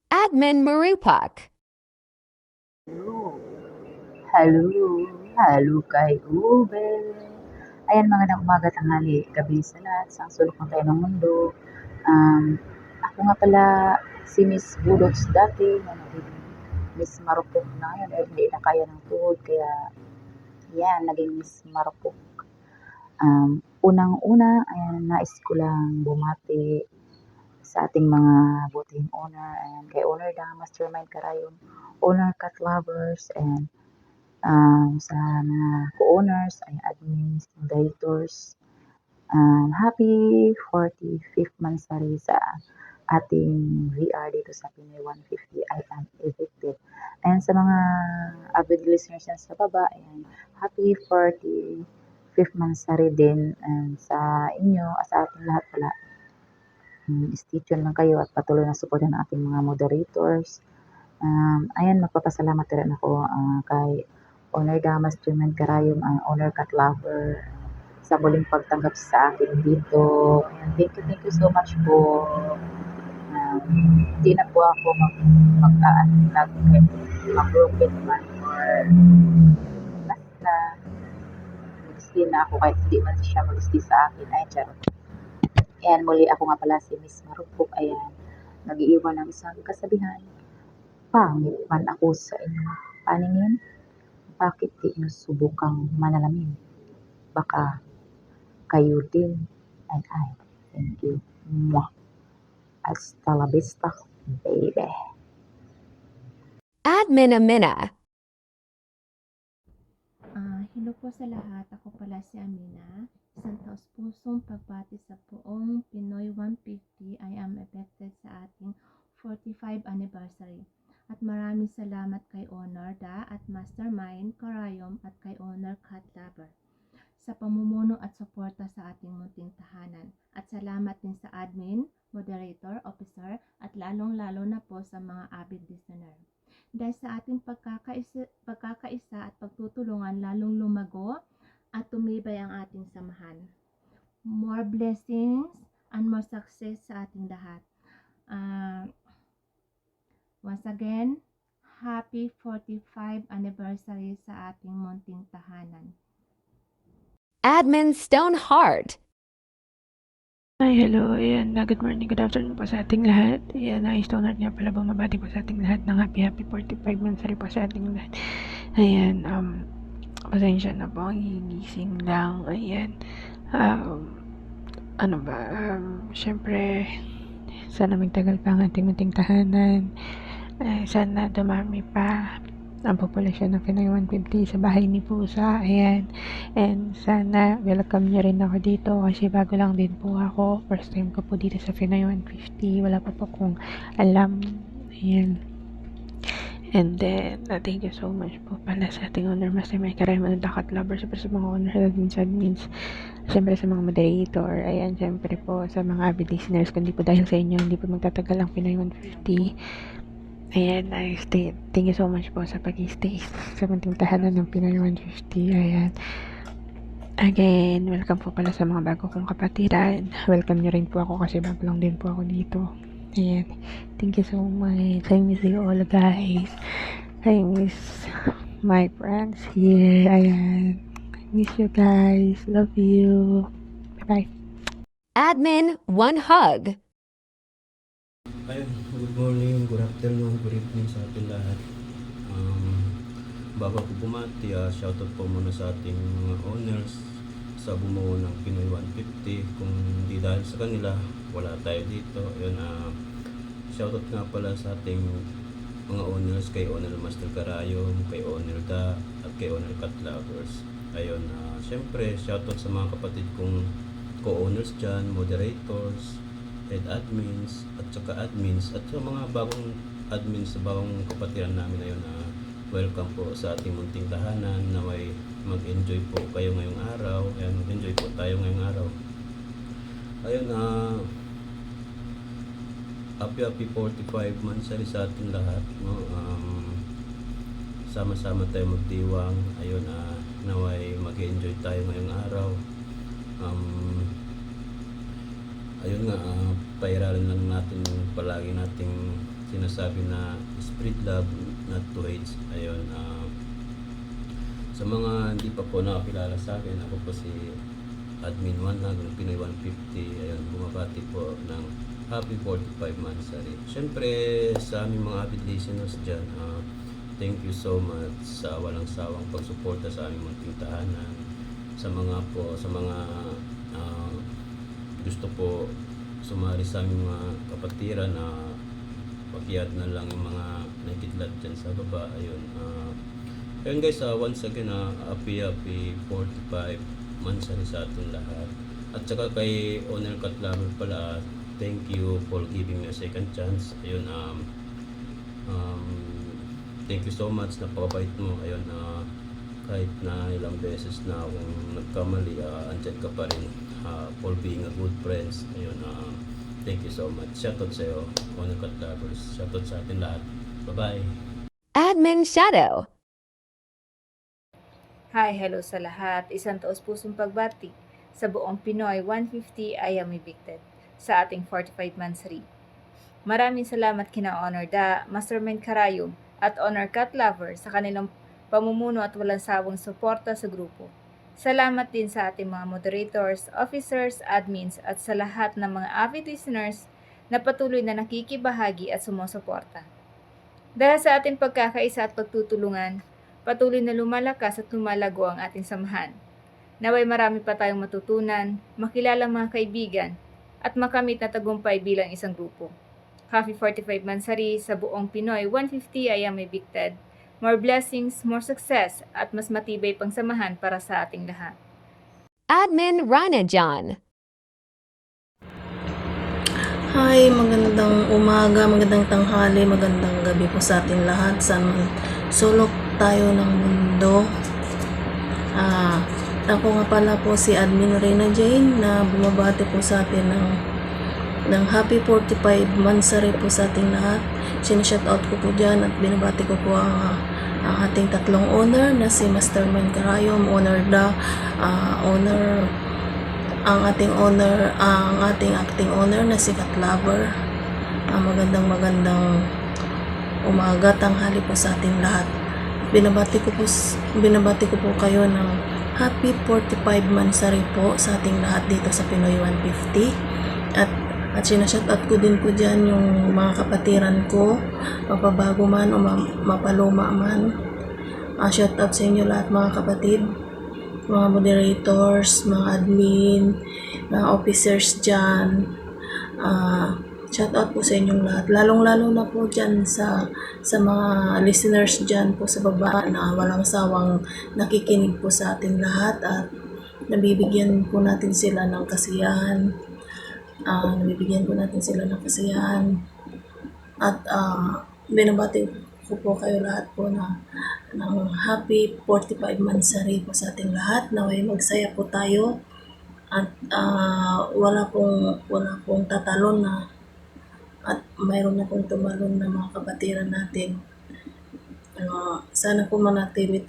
Admin Marupak. Hello kay Ube. Ayan, magandang umaga, tanghali, gabi sa lahat, sa sulok ng tayo ng mundo. Ako nga pala si Miss Budots dati, na naging Miss Marupok na ngayon, dahil hindi na kaya ng tuhod, kaya yan, naging Miss Marupok. Unang-una, ayan, nais ko lang bumati sa ating mga butihing owner, ayan, kay Owner Da, Mastermind Karayom, Owner Cat Lovers, and sa mga co-owners, ay admins, moderators. Happy 45th monthsary sa ating VR dito sa Pinoy 150 I am evicted. And sa mga avid listeners yan sa baba, ayan, happy 45th monthsary din. And sa inyo, sa ating lahat pala, stay tuned lang kayo at patuloy na suportan ng ating mga moderators. Ayan, magpapasalamat rin ako kay Owner Da, Mastermind Karayom, ang Owner Cat Lover, sa muling pagtanggap sa akin dito. Ayan, thank you so much po. Hindi na po ako mag-broken man or basta mag-stay na ako kahit hindi man siya mag-stay sa akin. Ay, charot. Ayan, muli ako nga pala si Miss Marupok. Ayan, nag-iiwan ng isang kasabihan. Pangit man ako sa inyong paningin, bakit di nyo subukang manalamin? Baka kayo din. And I thank you. Mwah. Hasta la vista, baby. Admin Amina. Hello po sa lahat. Ako pala si Amina. Isang taos-pusong pagbati sa buong Pinoy 150 I am evicted sa ating 45 anniversary. At maraming salamat kay Owner Da at Mastermind Karayom at kay Owner Cat Lover sa pamumuno at suporta sa ating munting tahanan. At salamat din sa admin, moderator, officer at lalong-lalo na po sa mga avid listener. Dahil sa ating pagkakaisa at pagtutulungan, lalong lumago at tumibay ang ating samahan. More blessings and more success sa ating lahat. Once again, happy 45 anniversary sa ating munting tahanan. Admin Stoneheart. Hi, hello. Ayan, good morning, good afternoon po sa ating lahat. Ayan, Stoneheart nga pala bumabati po sa ating lahat ng happy 45 monthsary po sa ating lahat. Ayan, pasensya na po, gigising lang. Ayan, syempre, sana magtagal pa ang ating munting tahanan. Sana dumami pa ang populasyon ng Pinoy 150 sa bahay ni Pusa. Ayan. And sana welcome nyo rin ako dito kasi bago lang din po ako. First time ko po dito sa Pinoy 150. Wala pa po kung alam. Ayan. And then, thank you so much po pala sa ating owner, Mastermind Karayom, and the Cat Lover, sa mga owner, admins, syempre sa mga moderator, ayan, syempre po sa mga avid listeners, kundi po dahil sa inyo, hindi po magtatagal ang Pinoy 150. Ayan, thank you so much po sa pag-stay sa munting tahanan ng Pinoy 150. Ayan. Again, welcome po pala sa mga bago kong kapatiran. Welcome nyo rin po ako kasi bago lang din po ako dito. Ayan. Thank you so much. I miss you all, guys. I miss my friends here. Ayan. I miss you guys. Love you. Bye-bye. Admin One Hug. Ayun, good morning, good afternoon, good evening sa ating lahat. Bago ko bumati, shoutout po muna sa ating mga owners sa bumuo ng Pinoy 150. Kung hindi dahil sa kanila, wala tayo dito. Ayun, shoutout nga pala sa ating mga owners, kay Owner Master Karayom, kay Owner Da, at kay Owner Cat Lovers. Ayun, syempre shoutout sa mga kapatid kong co-owners dyan, moderators, head admins, at saka admins, at sa mga bagong admins sa bagong kapatiran namin. Ayun, welcome po sa ating munting tahanan. Naway mag-enjoy po kayo ngayong araw. Ayan, mag-enjoy po tayo ngayong araw. Ayun, happy 45 monthsary sa ating lahat, no? Sama-sama tayo magdiwang. Ayun, naway mag-enjoy tayo ngayong araw. Ayun nga, pairalin lang natin palagi nating sinasabi na spread love, not to hate. Ayun, sa mga hindi pa po nakakilala sa akin, ako po si Admin 1 ng Pinoy 150. Ayun, bumabati po ng happy 45 monthsary. Syempre sa aming mga avid listeners dyan, thank you so much sa walang sawang pagsuporta sa aming munting tahanan. Sa mga gusto po sumali sa aming mga kapatiran, pakiyad na lang yung mga nakikidlat dyan sa baba. Ayun, ayun guys, once again, happy 45 monthsary sa ating lahat. At saka kay Owner Cat Lover pala, thank you for giving me a second chance. Ayun, thank you so much, napakabait mo. Ayun, kahit na ilang beses na akong nagkamali, andyan ka pa rin, for being a good friends. Ayun, thank you so much. Shoutout sa iyo, Owner Cat Lovers. Shoutout sa atin lahat. Bye-bye. Admin Shadow. Hi, hello sa lahat. Isang taos-pusong pagbati sa buong Pinoy 150 I am evicted sa ating 45 monthsary. Maraming salamat kina Honor Da, Mastermind Karayom at Honor Cat Lover sa kanilang pamumuno at walang sawang suporta sa grupo. Salamat din sa ating mga moderators, officers, admins at sa lahat ng mga avid listeners na patuloy na nakikibahagi at sumusuporta. Dahil sa ating pagkakaisa at pagtutulungan, patuloy na lumalakas at lumalago ang ating samahan. Naway marami pa tayong matutunan, makilala mga kaibigan, at makamit na tagumpay bilang isang grupo. Happy 45 monthsary sa buong Pinoy 150 I am evicted. More blessings, more success, at mas matibay pang samahan para sa ating lahat. Admin Rana John. Hi, magandang umaga, magandang tanghali, magandang gabi po sa ating lahat. Saan sulok tayo ng mundo. Ako nga pala po si Admin Reyna Jane na bumabati po sa atin ng happy 45 monthsary po sa ating lahat. Sinashoutout ko po dyan at binabati ko po ang ating tatlong owner na si Mastermind Karayom, Owner Da, ang ating acting owner na si Cat Lover. Magandang umaga, tanghali po sa ating lahat. Binabati ko po kayo ng happy 45 monthsary po sa ating lahat dito sa Pinoy 150. At sinashoutout ko din po dyan yung mga kapatiran ko, mapabago man o mapaluma man. Shoutout sa inyo lahat mga kapatid, mga moderators, mga admin, mga officers dyan. Shoutout po sa inyong lahat. Lalong-lalo na po dyan sa mga listeners dyan po sa baba na walang sawang nakikinig po sa ating lahat at nabibigyan po natin sila ng kasiyahan. At binabati ko po kayo lahat po ng happy 45 monthsary po sa ating lahat. Naway magsaya po tayo at wala pong tatalon na at mayroon na pong tumalon na mga kapatiran natin. Sana po manatili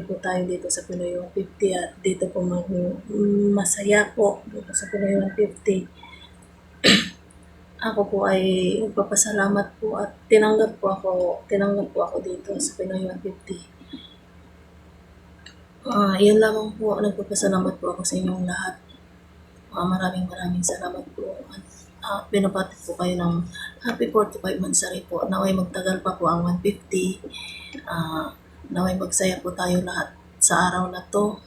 po tayo dito sa Pinoy 150 at dito po masaya po dito sa Pinoy 150. Ako po ay magpapasalamat po at tinanggap po ako dito sa Pinoy 150. Yan lamang po, nagpapasalamat po ako sa inyong lahat. Maraming salamat po at binabati po kayo ng happy 45 monthsary po. Naway magtagal pa po ang 150. Naway magsaya po tayo lahat sa araw na to.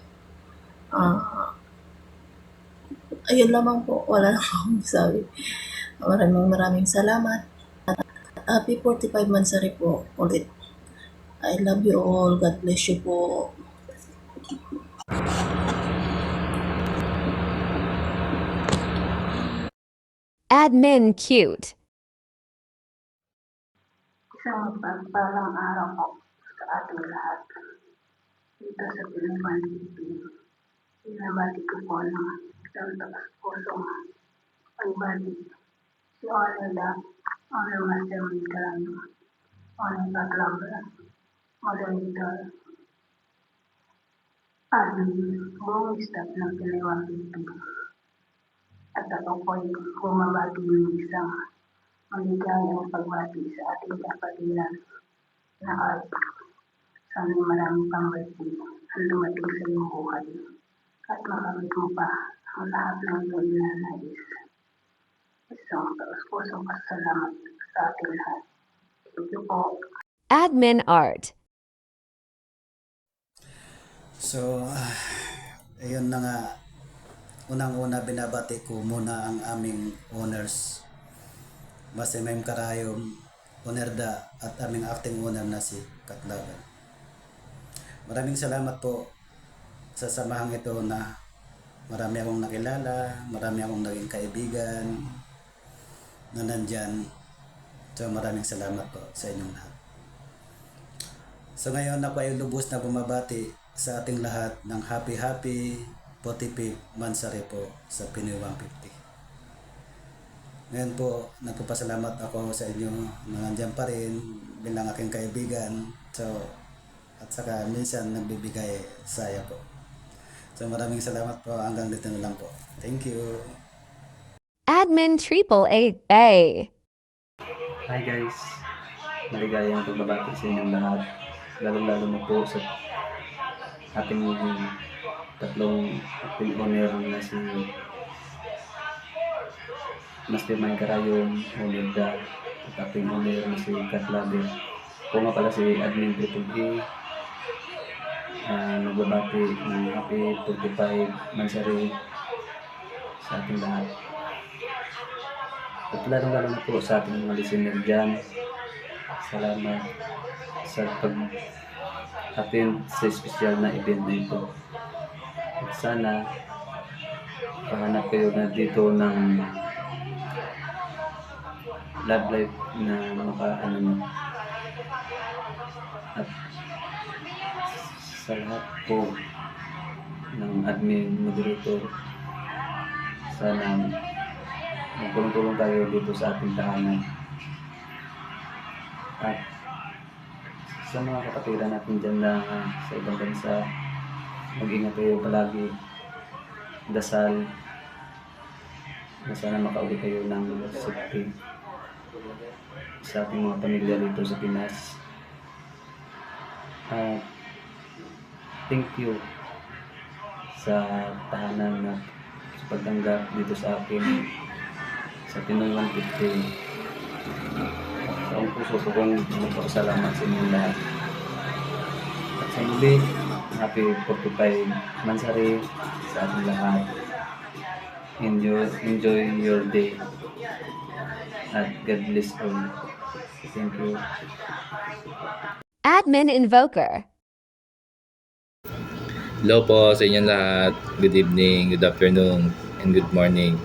Ayun lamang po, wala na akong sabi. Maraming salamat. Happy 45 monthsary po ulit. I love you all. God bless you po. Admin cute. Isang mapagpalang araw po sa ating lahat. Dito sa Pilipinas, binabati ko po ng isang tapas-pusong pagbati si Oleda, Honor Master Medcarano, Honor Batlabra, Moderator, admin, buong staff ng Pinoy 150. At ako po'y bumabati ng isang maligayang pagbati sa ating kapatiran na Art. Sana'y marami pang birthday ang dumating sa iyong buhay at makamit mo pa ang lahat ng iyong ninanais. Isang taos-pusong pasalamat sa ating lahat. Thank you po. Admin art. So, ayun na nga. Unang-una binabati ko muna ang aming owners. Master Mime Karayom, Owner Da, at aming acting owner na si Katlaban. Maraming salamat po sa samahang ito na marami akong nakilala, marami akong naging kaibigan na nandyan. So maraming salamat po sa inyong lahat. So ngayon ako ay lubos na bumabati sa ating lahat ng happy 45th Mansari po sa Pinoy 150. Ngayon po, nagpapasalamat ako sa inyo na nandiyan pa rin bilang aking kaibigan. So, at saka minsan nagbibigay saya po. So maraming salamat po. Hanggang dito na lang po. Thank you. Admin triple A. Hi guys, maligayang pagbabati sa inyong lahat, lalo-lalo na po sa ating tatlong acting owner na si Master Mime Karayom, Owner Da, at acting owner na si Katlaber. Ako nga pala si Admin Triple A, nagbabati ng happy 45 Mansari sa ating lahat. At lalo-lalo na po sa ating mga listener dyan. Salamat sa pag-attend sa special na event na ito. At sana pahanap kayo na dito ng love life na makaano. At sa lahat po ng admin moderator, sana magtulong-tulong tayo dito sa ating tahanan. At sa mga kapatiran natin dyan na sa ibang bansa, mag-ingat kayo palagi. Dasal na sana makauwi kayo ng safety sa ating mga pamilya dito sa Pinas. At thank you sa tahanan na sa pagtanggap dito sa akin sa Pinoy 150. Sa ang puso ko kong magpapasalamat sa inyong lahat. At sa muli, happy 45 Mansari sa ating lahat. Enjoy your day. At God bless all. Thank you. Admin Invoker. Hello po sa inyong lahat. Good evening, good afternoon, and good morning.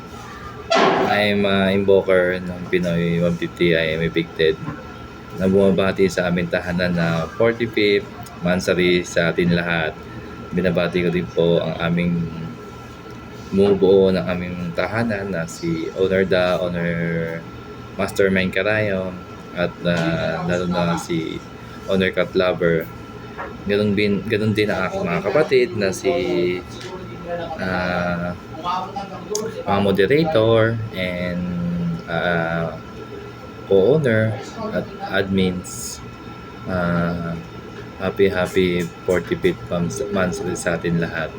I'm Invoker ng Pinoy 150. I am evicted. Na bumabati sa aming tahanan na 45th Mansari sa atin lahat. Binabati ko din po ang aming bumubuo ng aming tahanan na si Owner Da, Owner Master Mime Karayom, at lalo na si Owner Katlaber. Ganun din ang aking mga kapatid na si mga moderator and co-owner at admins. Happy 45th months sa atin lahat.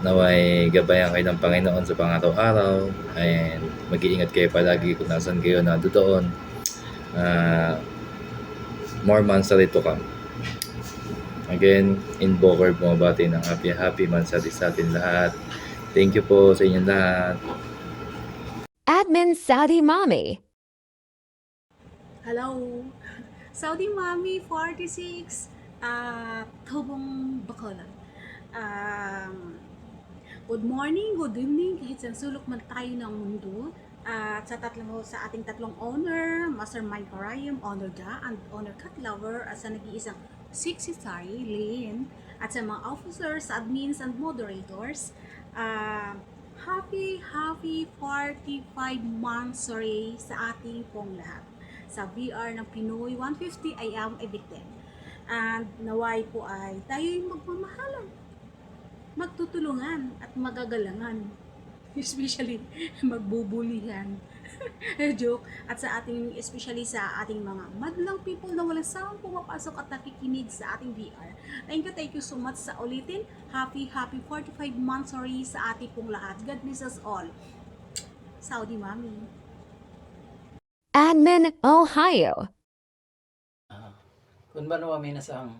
Naway gabayan kayo ng Panginoon sa pang-araw-araw and mag-iingat kayo palagi kung nasan kayo na doon. More months to come. Again, Invoker bumabati ng happy Mansari sa atin lahat. Thank you po sa inyong lahat. Admin Saudi Mommy. Hello, Saudi Mommy 46. Tubong Bacolod. Good morning, good evening, kahit sa sulok man tayo ng mundo. At sa ating tatlong owner, Master Mike Karayom, Owner Da, and Owner Cat Lover, at sa nag-iisang Secretary Lynn, at sa mga officers, admins, and moderators, happy 45 months sa ating pong lahat. Sa VR ng Pinoy 150, I am evicted. And naway po ay tayo'y magmamahalan, magtutulungan at magagalangan, especially magbubulihan. Joke. At sa ating, especially sa ating mga madlang people na walang sawang pumapasok at nakikinig sa ating VR. Thank you so much sa ulitin. Happy 45 months sa ating pong lahat. God bless us all. Saudi Mami. Admin Ohio. こんばんは皆さん。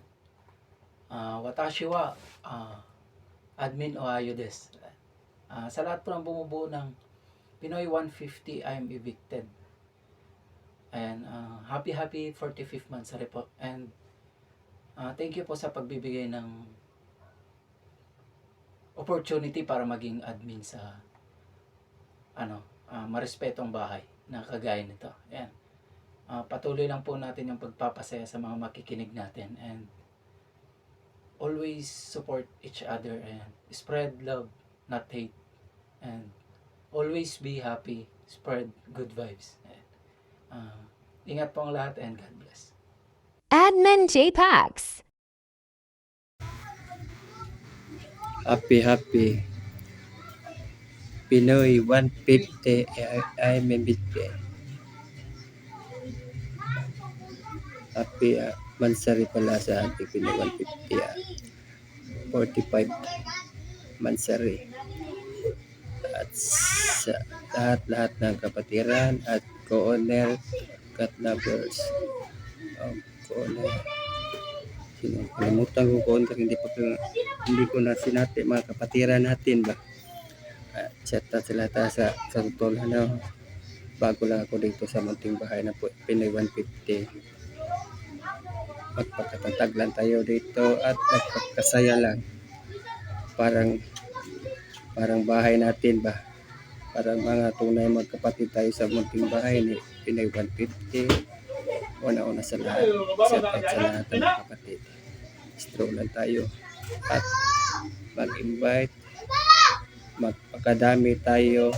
私はAdmin Ohio です。Sa lahat po ng bumubuo ng Pinoy 150, I am evicted. And happy 45th monthsary po. And thank you po sa pagbibigay ng opportunity para maging admin sa marespetong bahay na kagaya nito. Ayan. Patuloy lang po natin yung pagpapasaya sa mga makikinig natin, and always support each other and spread love, not hate, and always be happy, spread good vibes. Ingat po ang lahat, and God bless. Admin JPax. Happy Pinoy 150, I'm evicted. Happy mansari pala sa ating Pinoy 150, 45 mansari. At sa lahat ng kapatiran at co-owner, cat lovers, co-owner. Kalimutan ko co-owner, hindi ko na sinati mga kapatiran natin ba. Chat out sa lahat sa totoo na bago lang ako dito sa munting bahay na Pinoy 150. Magpakatatag lang tayo dito at magpakasaya lang. Parang bahay natin ba. Parang mga tunay magkapatid tayo sa munting bahay ni Pinoy 150. Una-una sa lahat. Shout out sa lahat ng mga kapatid. Stroll lang tayo at mag-invite. Magpakadami tayo.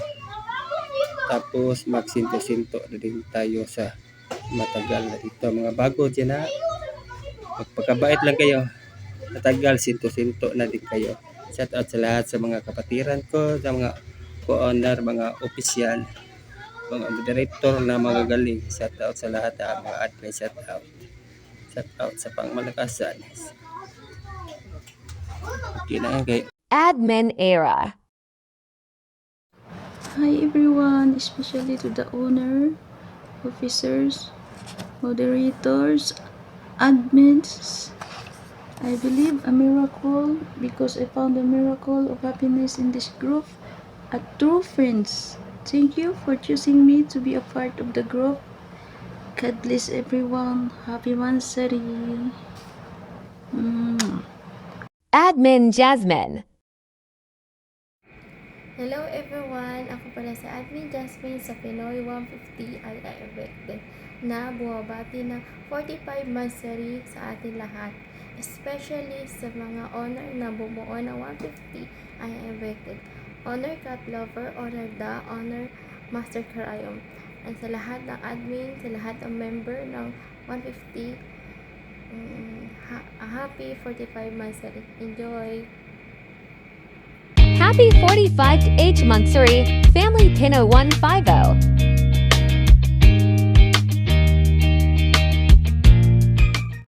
Tapos magsinto-sinto na din tayo sa matagal na dito. Mga bago dyan na. Magpakabait lang kayo. Matagal, sinto-sinto na din kayo. Shout out sa lahat sa mga kapatiran ko, sa mga co-owner, mga opisyal, mga moderator na mga galing. Shout out sa lahat, mga admin, shout out. Shout out sa pangmalakasan. Okay na yan kayo. Admin Era. Hi everyone, especially to the owner, officers, moderators, admins. I believe a miracle because I found a miracle of happiness in this group. A true friends. Thank you for choosing me to be a part of the group. God bless everyone. Happy Mansari. Admin Jasmine. Hello everyone! Ako pala si Admin Jasmine sa Pinoy 150 I am evicted na bumabati ng 45 mansari sa atin lahat. Especially sa mga owner na bumuo ng 150 I am evicted. Owner Cat Lover, Owner Da, Owner Master Karayom. And sa lahat ng admin, sa lahat ng member ng 150, happy 45 mansari. Enjoy! Happy 45th H Mansuri, Family Pino 150.